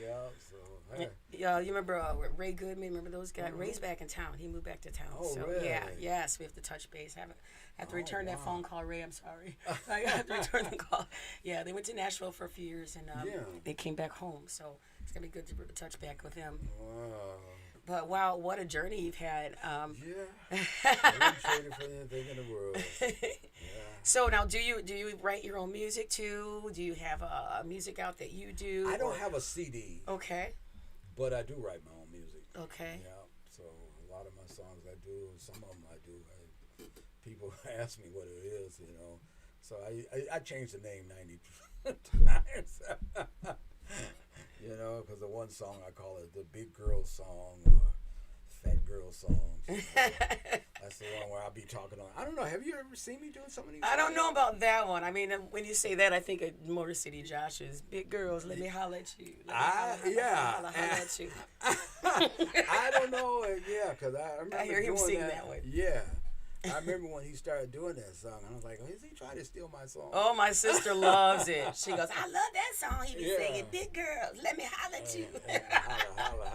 Speaker 2: Yeah, so hey.
Speaker 1: Yeah, you remember Ray Goodman? Remember those guys? Ray's back in town. He moved back to town.
Speaker 2: Oh,
Speaker 1: so
Speaker 2: really?
Speaker 1: yeah. So we have to touch base. Have to return that phone call, Ray. I'm sorry. I have to return the call. Yeah, they went to Nashville for a few years, and they came back home. So it's gonna be good to touch back with him.
Speaker 2: Wow.
Speaker 1: But wow, what a journey you've had.
Speaker 2: I wouldn't trade it for anything in the world.
Speaker 1: So now, do you write your own music too? Do you have music out that you do?
Speaker 2: I don't have a CD.
Speaker 1: Okay.
Speaker 2: But I do write my own music.
Speaker 1: Okay.
Speaker 2: Yeah. So a lot of my songs I do, some of them I do. People ask me what it is, you know. So I changed the name 90 times. You know, because the one song I call it the Big Girl Song or Fat Girl Song. You know? That's the one where I'll be talking on. I don't know. Have you ever seen me doing some of these?
Speaker 1: I don't know about that one. I mean, when you say that, I think of Motor City Josh's Big Girls, Let Me Holler at You. Holler at you.
Speaker 2: I don't know. Yeah, because I remember
Speaker 1: I hear him sing that way.
Speaker 2: Yeah. I remember when he started doing that song, and I was like, oh, is he trying to steal my song?
Speaker 1: Oh, my sister loves it. She goes, I love that song. He be singing, Big Girls, Let Me Holler at You.
Speaker 2: Holler.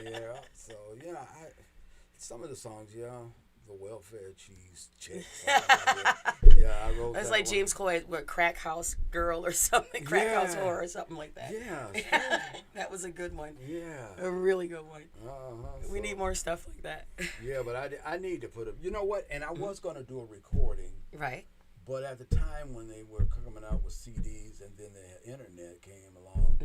Speaker 2: Yeah. So, yeah, some of the songs, the welfare cheese chick. I wrote that.
Speaker 1: It's like one. James Cloyd, Crack House Girl or something, Crack House Whore or something like that.
Speaker 2: Yeah.
Speaker 1: That was a good one.
Speaker 2: Yeah.
Speaker 1: A really good one. We
Speaker 2: So,
Speaker 1: need more stuff like that.
Speaker 2: Yeah, but I need to put you know what? And I was going to do a recording.
Speaker 1: Right.
Speaker 2: But at the time when they were coming out with CDs and then the internet came along,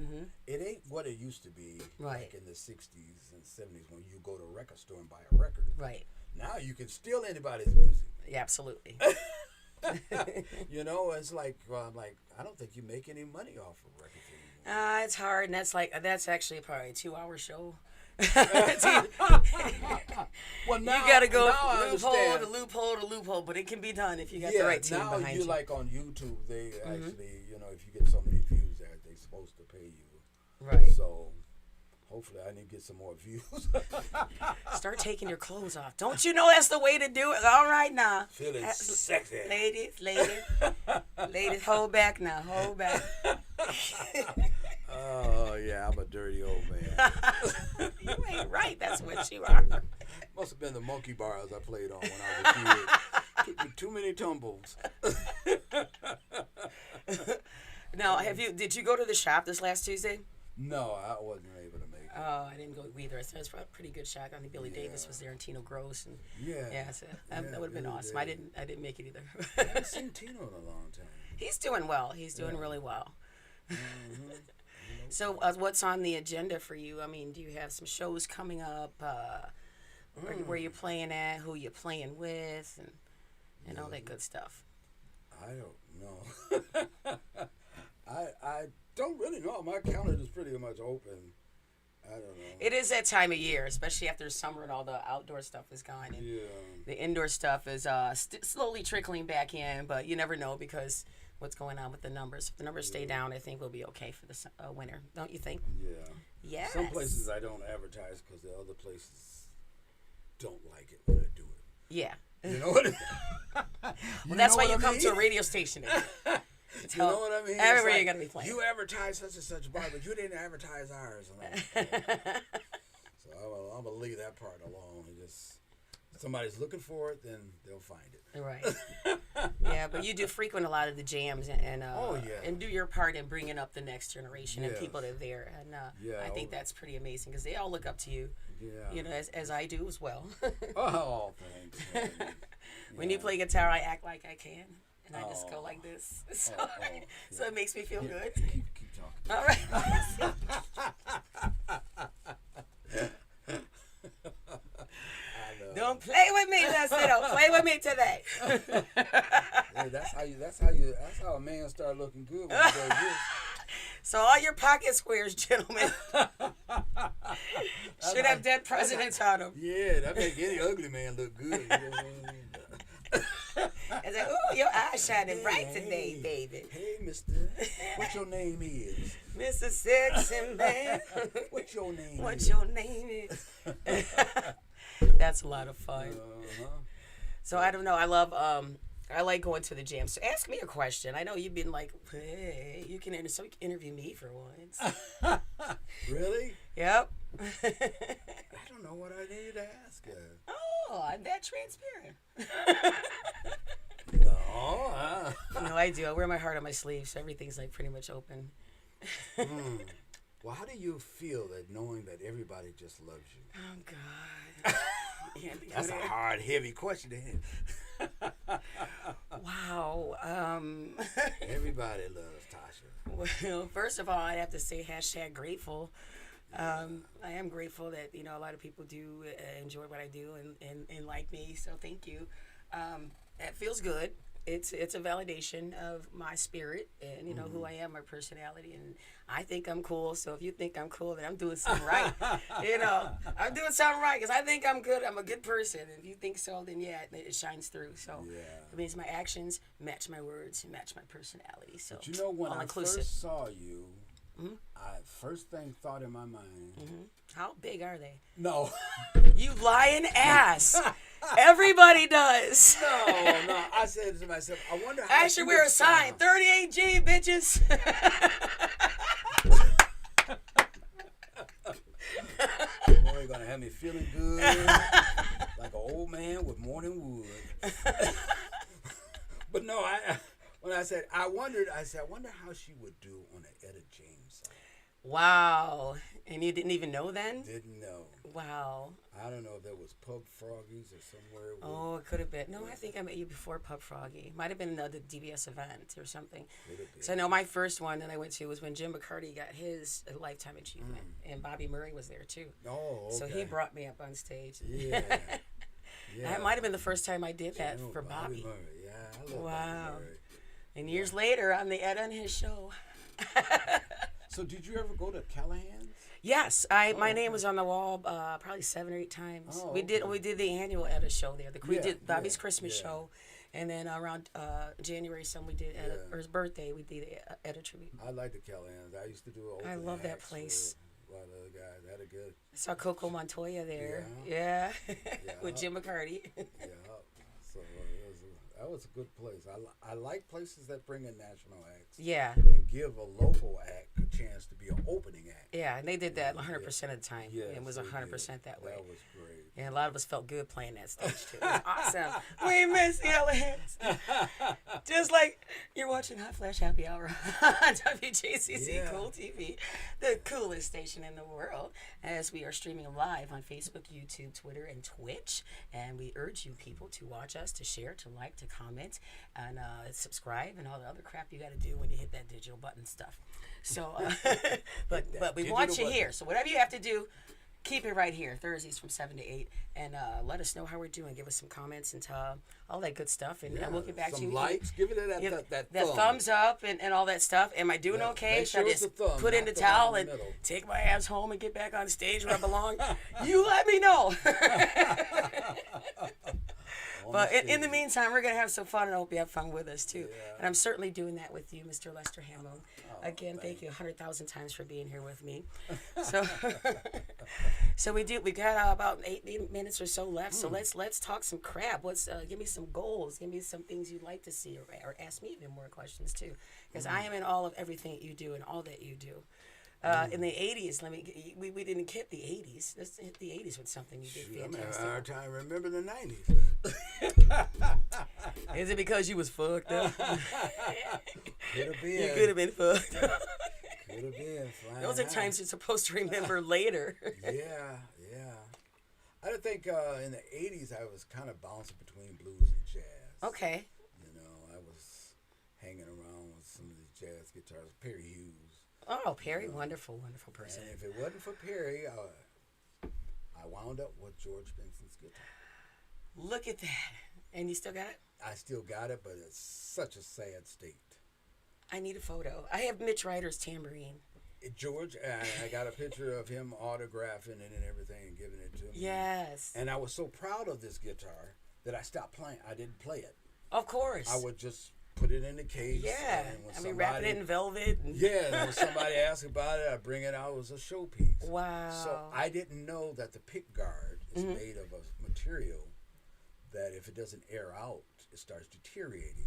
Speaker 2: it ain't what it used to be like in the 60s and 70s when you go to a record store and buy a record.
Speaker 1: Right.
Speaker 2: Now you can steal anybody's music.
Speaker 1: Yeah, absolutely.
Speaker 2: You know, it's like, I don't think you make any money off of records anymore.
Speaker 1: It's hard, and that's actually probably a 2-hour show.
Speaker 2: Well, now
Speaker 1: you gotta go
Speaker 2: loophole
Speaker 1: to loophole, but it can be done if you got the right team behind you.
Speaker 2: Now you like on YouTube, they actually, if you get so many views, they're supposed to pay you.
Speaker 1: Right.
Speaker 2: So hopefully I need to get some more views.
Speaker 1: Start taking your clothes off. Don't you know that's the way to do it? All right now.
Speaker 2: Feeling sexy.
Speaker 1: Ladies, hold back now. Hold back.
Speaker 2: Oh, yeah, I'm a dirty old man.
Speaker 1: You ain't right. That's what you are.
Speaker 2: Must have been the monkey bars I played on when I was a kid. Took me too many tumbles.
Speaker 1: Now, did you go to the shop this last Tuesday?
Speaker 2: No, I wasn't able to make it.
Speaker 1: Oh, I didn't go either. It was a pretty good shop. I think Billy Davis was there and Tino Gross. And so that would have been awesome. I didn't make it either.
Speaker 2: I haven't seen Tino in a long time.
Speaker 1: He's doing well. He's doing really well.
Speaker 2: Mm-hmm.
Speaker 1: So what's on the agenda for you? I mean, do you have some shows coming up? Where you're playing at? Who you're playing with? And all that good stuff.
Speaker 2: I don't know. I don't really know. My calendar is pretty much open. I don't know.
Speaker 1: It is that time of year, especially after summer and all the outdoor stuff is gone. And the indoor stuff is slowly trickling back in, but you never know because what's going on with the numbers. If the numbers stay down, I think we'll be okay for the winter. Don't you think?
Speaker 2: Yeah.
Speaker 1: Yes.
Speaker 2: Some places I don't advertise because the other places don't like it when I do it.
Speaker 1: Yeah.
Speaker 2: You know what I mean?
Speaker 1: Well, that's why you come to a radio station.
Speaker 2: You know what I mean?
Speaker 1: Everywhere you're going to be playing.
Speaker 2: You advertise such and such bar, but you didn't advertise ours. So I'm going to leave that part alone. If somebody's looking for it, then they'll find it.
Speaker 1: Right. Yeah, but you do frequent a lot of the jams and do your part in bringing up the next generation and people that are there. And I think that's pretty amazing because they all look up to you. Yeah. As I do as well.
Speaker 2: Oh, thanks.
Speaker 1: When you play guitar, I act like I can. And I just go like this. So it makes me feel good.
Speaker 2: Keep talking.
Speaker 1: All right. Don't play with me, Leslie. Don't play with me today.
Speaker 2: Hey, that's how a man start looking good when he does this.
Speaker 1: So all your pocket squares, gentlemen, should have dead presidents on them.
Speaker 2: Yeah, that make any ugly man look good. You know what I mean?
Speaker 1: It's like, ooh, your eyes shining bright today, baby.
Speaker 2: Hey, mister, what your name is?
Speaker 1: Mr. Sexy Man.
Speaker 2: What your name
Speaker 1: What
Speaker 2: is?
Speaker 1: your name is. That's a lot of fun. So I don't know. I like going to the jam. So ask me a question. I know you've been like, hey, you can interview me for once.
Speaker 2: Really?
Speaker 1: Yep.
Speaker 2: I don't know what I need to ask her.
Speaker 1: Oh, I'm that transparent.
Speaker 2: No.
Speaker 1: No, I do. I wear my heart on my sleeve, so everything's like pretty much open.
Speaker 2: Well, how do you feel that knowing that everybody just loves you?
Speaker 1: Oh, God.
Speaker 2: That's a hard, heavy question to him.
Speaker 1: Wow.
Speaker 2: Everybody loves Tasha.
Speaker 1: Well, first of all, I have to say #grateful. I am grateful that a lot of people do enjoy what I do and like me. So thank you. It feels good. It's a validation of my spirit and who I am, my personality, and I think I'm cool. So if you think I'm cool, then I'm doing something right. I'm doing something right because I think I'm good. I'm a good person. If you think so, then it shines through. So it means my actions match my words and match my personality. So
Speaker 2: but when I first saw you, first thing thought in my mind.
Speaker 1: How big are they?
Speaker 2: No.
Speaker 1: You lying ass. Everybody does.
Speaker 2: No. I said to myself, I wonder how.
Speaker 1: I should wear a sign. 38G, bitches.
Speaker 2: Boy, you're gonna have me feeling good, like an old man with morning wood. But no, when I said I wonder how she would do on the Etta James side.
Speaker 1: Wow. And you didn't even know then?
Speaker 2: Didn't know.
Speaker 1: Wow.
Speaker 2: I don't know if that was Pub Froggies or somewhere.
Speaker 1: Oh, it could have been. No, I think I met you before Pub Froggy. Might have been the DBS event or something. So I know my first one that I went to was when Jim McCarty got his Lifetime Achievement. And Bobby Murray was there too.
Speaker 2: Oh, okay.
Speaker 1: So he brought me up on stage.
Speaker 2: Yeah.
Speaker 1: That might have been the first time I did that for Bobby.
Speaker 2: Murray. Yeah, I love Bobby Murray.
Speaker 1: And years later, I'm the Ed on his show.
Speaker 2: So did you ever go to Callahan's?
Speaker 1: Yes, my name was on the wall probably 7 or 8 times.
Speaker 2: Oh,
Speaker 1: we did the annual Etta show there. We did Bobby's Christmas
Speaker 2: yeah.
Speaker 1: show, and then around January we did or his birthday we did the Etta tribute.
Speaker 2: I like the Kellyan's. I used to do open
Speaker 1: I love that
Speaker 2: acts
Speaker 1: place.
Speaker 2: for a lot of other guys. Had a good.
Speaker 1: I saw Coco Montoya there.
Speaker 2: Yeah.
Speaker 1: With Jim McCarty.
Speaker 2: Yeah. So that was a good place. I like places that bring in national acts.
Speaker 1: Yeah.
Speaker 2: And give a local act a chance to be an opening act.
Speaker 1: Yeah, and they did that 100% of the time.
Speaker 2: Yes,
Speaker 1: it was 100% that way.
Speaker 2: That was great.
Speaker 1: And a lot of us felt good playing that stage too. It was awesome. We miss Ellis. Just like you're watching Hot Flash Happy Hour on WJCC Cool TV, the coolest station in the world. As we are streaming live on Facebook, YouTube, Twitter, and Twitch. And we urge you people to watch us, to share, to like, to comment, and subscribe, and all the other crap you got to do when you hit that digital button stuff. So, but we want you here. So whatever you have to do, keep it right here, Thursdays from 7 to 8, and let us know how we're doing. Give us some comments and all that good stuff, and we'll get back to you.
Speaker 2: Some likes, give it that
Speaker 1: thumbs up and all that stuff. Am I doing okay? Should I just put in the towel and take my ass home and get back on stage where I belong? You let me know. But in the meantime, we're going to have some fun, and I hope you have fun with us, too. Yeah. And I'm certainly doing that with you, Mr. Lester Hambone. Again, thank you 100,000 times for being here with me. So we got about 8 minutes or so left, so let's talk some crap. Give me some goals. Give me some things you'd like to see, or ask me even more questions, too. Because I am in all of everything that you do and all that you do. In the 80s, we didn't hit the 80s. Let's hit the 80s with something you did fantastic.
Speaker 2: I'm having a hard time remembering the 90s.
Speaker 1: Is it because you was fucked up?
Speaker 2: Could have been.
Speaker 1: You could have been fucked up.
Speaker 2: Could have been.
Speaker 1: Those are times you're supposed to remember later.
Speaker 2: Yeah. I don't think in the 80s I was kind of bouncing between blues and jazz.
Speaker 1: Okay.
Speaker 2: You know, I was hanging around with some of the jazz guitarists, Perry Hughes.
Speaker 1: Oh, Perry, wonderful person.
Speaker 2: And if it wasn't for Perry, I wound up with George Benson's guitar.
Speaker 1: Look at that. And you still got it?
Speaker 2: I still got it, but it's such a sad state.
Speaker 1: I need a photo. I have Mitch Ryder's tambourine.
Speaker 2: George, I got a picture of him autographing it and everything and giving it to me.
Speaker 1: Yes.
Speaker 2: And I was so proud of this guitar that I stopped playing. I didn't play it.
Speaker 1: Of course.
Speaker 2: I would just put it in the case.
Speaker 1: Yeah. Wrapping it in velvet.
Speaker 2: And when somebody asked about it, I bring it out as a showpiece.
Speaker 1: Wow.
Speaker 2: So I didn't know that the pick guard is made of a material that if it doesn't air out, it starts deteriorating.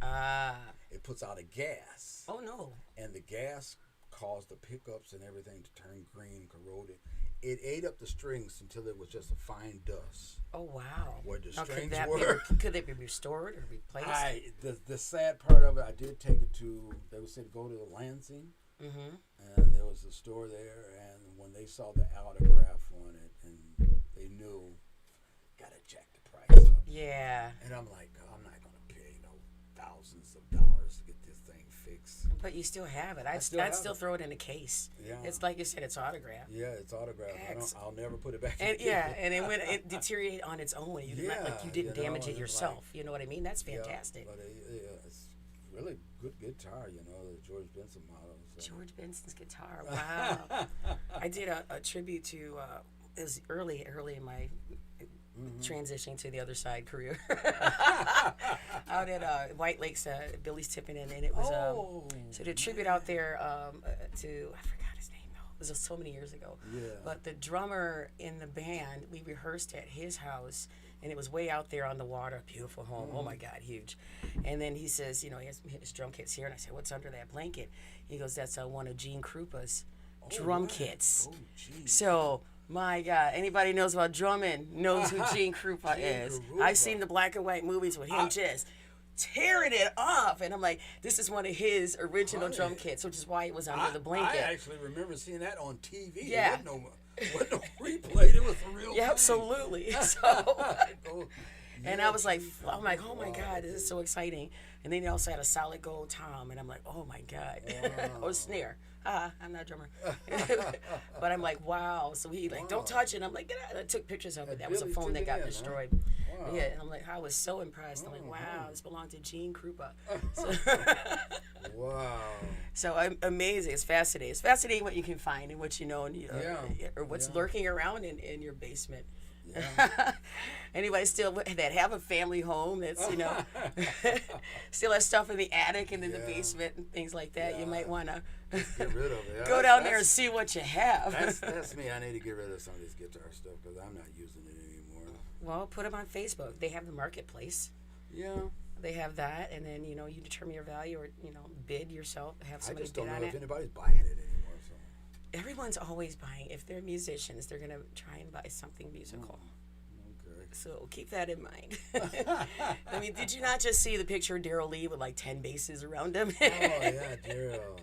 Speaker 2: It puts out a gas.
Speaker 1: Oh, no.
Speaker 2: And the gas caused the pickups and everything to turn green, corroded. It ate up the strings until it was just a fine dust.
Speaker 1: Oh, wow.
Speaker 2: Where the strings were.
Speaker 1: Could they be restored or replaced?
Speaker 2: The sad part of it, I did take it to, they would say go to Lansing. Mm-hmm. And there was a store there, and when they saw the autograph on it, and they knew, gotta jack the price up.
Speaker 1: Yeah.
Speaker 2: And I'm like, I'm not going to pay thousands of dollars to get this thing fixed.
Speaker 1: But you still have it. I'd still throw it in a case.
Speaker 2: Yeah.
Speaker 1: It's like you said, it's autographed.
Speaker 2: Yeah, it's autographed. I'll never put it back.
Speaker 1: And and it deteriorated on its own. You didn't damage it yourself. You know what I mean? That's fantastic.
Speaker 2: But it's really good guitar, the George Benson model. So.
Speaker 1: George Benson's guitar. Wow. I did a tribute to it was early in my transitioning to the other side career out at White Lakes, Billy's Tipping, and it was so the tribute out there to, I forgot his name though. It was so many years ago. Yeah. But the drummer in the band, we rehearsed at his house, and it was way out there on the water, beautiful home. Oh my God, huge. And then he says, he has his drum kits here, and I said, what's under that blanket? He goes, that's one of Gene Krupa's drum kits. Oh, geez. So. My God, anybody knows about drumming knows who Gene Krupa is. I've seen the black and white movies with him just tearing it up. And I'm like, this is one of his original drum kits, which is why it was under the blanket.
Speaker 2: I actually remember seeing that on TV.
Speaker 1: Yeah.
Speaker 2: There wasn't no replay. It was a real thing.
Speaker 1: Absolutely. So, and I was like, oh my God, this is so exciting. And then he also had a solid gold tom. And I'm like, oh my God. Wow. Or snare. I'm not a drummer. But I'm like, wow. So he like, don't touch it. I'm like, get out. And I took pictures of it. That was a phone that got destroyed. Huh? Wow. Yeah, and I'm like, I was so impressed. I'm like, wow, this belonged to Gene Krupa. So
Speaker 2: wow.
Speaker 1: So I'm amazing. It's fascinating. It's fascinating what you can find and what you know, and or what's lurking around in your basement. Yeah. Anybody still that have a family home that's still has stuff in the attic and in the basement and things like that, you might want to
Speaker 2: get rid of it.
Speaker 1: Go down there and see what you have.
Speaker 2: That's me. I need to get rid of some of this guitar stuff because I'm not using it anymore.
Speaker 1: Well, put them on Facebook. They have the marketplace.
Speaker 2: Yeah.
Speaker 1: They have that, and then you determine your value or bid yourself. Have somebody bid on it.
Speaker 2: I just don't know if anybody's buying it anymore. So.
Speaker 1: Everyone's always buying. If they're musicians, they're gonna try and buy something musical.
Speaker 2: Okay.
Speaker 1: So keep that in mind. I mean, did you not just see the picture of Daryl Lee with like 10 basses around him?
Speaker 2: Oh yeah, Daryl.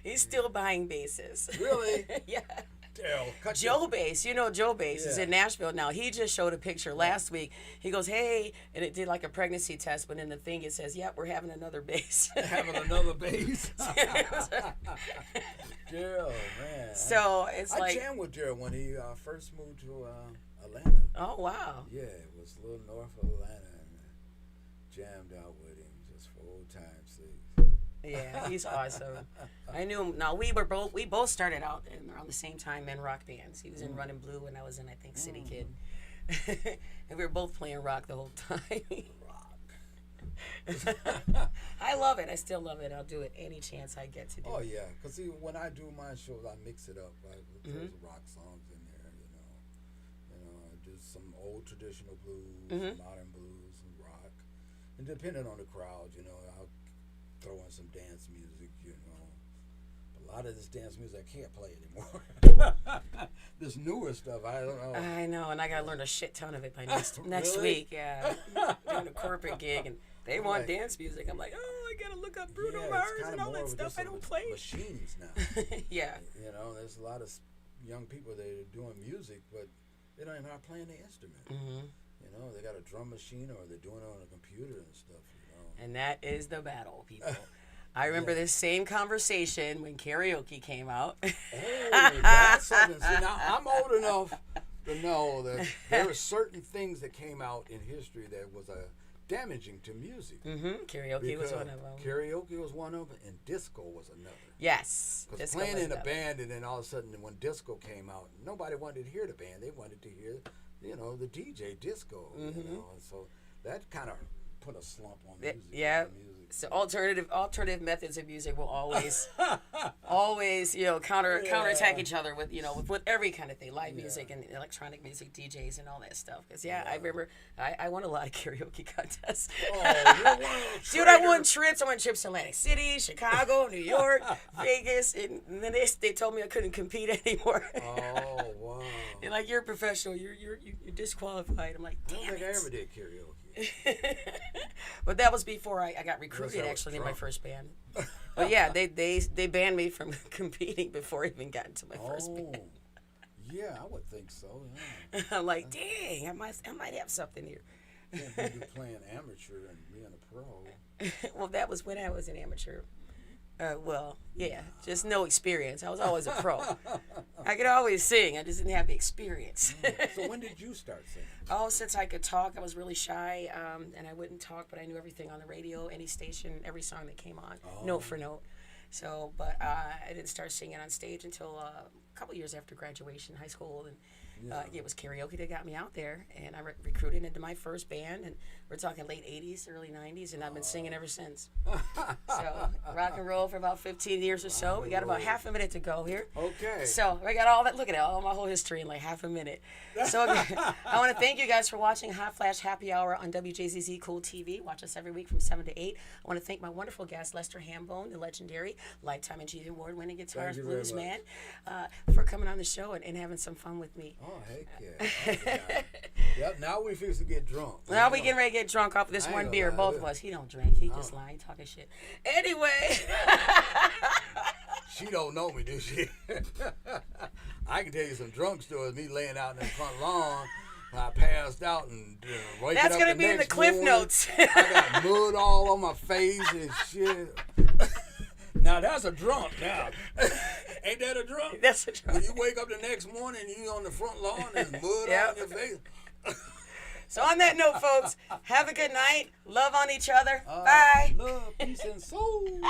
Speaker 1: He's still buying basses.
Speaker 2: Really?
Speaker 1: Yeah.
Speaker 2: Daryl.
Speaker 1: Joe Bass, Joe Bass is in Nashville now. He just showed a picture last week. He goes, hey, and it did like a pregnancy test, but in the thing it says, yep, we're having another bass.
Speaker 2: Having another bass? Daryl, man.
Speaker 1: So it's
Speaker 2: I jammed with Daryl when he first moved to Atlanta.
Speaker 1: Oh, wow.
Speaker 2: Yeah, it was a little north of Atlanta, and jammed out with him just for old time's sake.
Speaker 1: Yeah, he's awesome. I knew him. Now we both started out around the same time in rock bands. He was in Running Blue, and I was in, I think, City Kid. And we were both playing rock the whole time. I love it. I still love it. I'll do it any chance I get to do it.
Speaker 2: Oh yeah, because when I do my shows, I mix it up. I put those rock songs in there. I do some old traditional blues, modern blues, and rock, and depending on the crowd, I'll throw in some dance music, A lot of this dance music I can't play anymore. This newer stuff, I don't know.
Speaker 1: I know, and I gotta learn a shit ton of it by next week. Yeah, doing a corporate gig, and they want dance music. I'm like, I gotta look up Bruno Mars and all that stuff. I don't play
Speaker 2: machines now.
Speaker 1: Yeah.
Speaker 2: There's a lot of young people that are doing music, but they don't even know how to play the instrument. Mm-hmm. They got a drum machine or they're doing it on a computer and stuff.
Speaker 1: And that is the battle, people. I remember this same conversation when karaoke came out.
Speaker 2: Oh, that's something. See, now I'm old enough to know that there are certain things that came out in history that was damaging to music.
Speaker 1: Mm-hmm. Karaoke was one of them.
Speaker 2: Karaoke was one of them, and disco was another.
Speaker 1: Yes.
Speaker 2: Because playing in a band, and then all of a sudden when disco came out, nobody wanted to hear the band. They wanted to hear, the DJ disco. And so that kind of put a slump on music.
Speaker 1: Yeah. So alternative methods of music will always counterattack each other with every kind of thing, live music and electronic music, DJs and all that stuff. Because I remember I won a lot of karaoke contests. Dude, I won trips. I won trips to Atlantic City, Chicago, New York, Vegas, and then they told me I couldn't compete anymore.
Speaker 2: Oh wow!
Speaker 1: And you're a professional, you're disqualified. I'm like, damn it.
Speaker 2: I don't think I ever did karaoke.
Speaker 1: But that was before I got recruited actually in my first band. But yeah, they banned me from competing before I even got into my first band.
Speaker 2: Yeah, I would think so. Yeah.
Speaker 1: I'm like, dang, I might have something here.
Speaker 2: Can't be playing amateur and being a pro.
Speaker 1: Well, that was when I was an amateur. Just no experience. I was always a pro. I could always sing. I just didn't have the experience.
Speaker 2: So when did you start singing?
Speaker 1: Oh, since I could talk. I was really shy, and I wouldn't talk, but I knew everything on the radio, any station, every song that came on, note for note. So, but I didn't start singing on stage until a couple years after graduation, high school, and it was karaoke that got me out there, and I recruited into my first band, and we're talking late 80s, early 90s, and I've been singing ever since. So, rock and roll for about 15 years or so. We got about half a minute to go here.
Speaker 2: Okay.
Speaker 1: So, I got all that, look at it, all my whole history in half a minute. So, I want to thank you guys for watching Hot Flash Happy Hour on WJZZ Cool TV. Watch us every week from 7 to 8. I want to thank my wonderful guest, Lester Hambone, the legendary Lifetime Achievement Award-winning guitarist, blues man, for coming on the show and having some fun with me.
Speaker 2: Oh, heck yeah. Yep, now we fix to get drunk.
Speaker 1: Now we getting ready to get drunk off this one beer, both of us. He don't drink. He just lying, talking shit. Anyway.
Speaker 2: She don't know me, do she? I can tell you some drunk stories. Me laying out in the front lawn. I passed out and waking
Speaker 1: That's
Speaker 2: up
Speaker 1: going to
Speaker 2: the
Speaker 1: be in the
Speaker 2: next
Speaker 1: cliff
Speaker 2: morning.
Speaker 1: notes.
Speaker 2: I got mud all on my face and shit. Now that's a drunk now. Ain't that a drunk?
Speaker 1: That's a drunk.
Speaker 2: When you wake up the next morning and you on the front lawn and there's mud on your face.
Speaker 1: So on that note, folks, have a good night. Love on each other. Bye.
Speaker 2: Love, peace, and soul.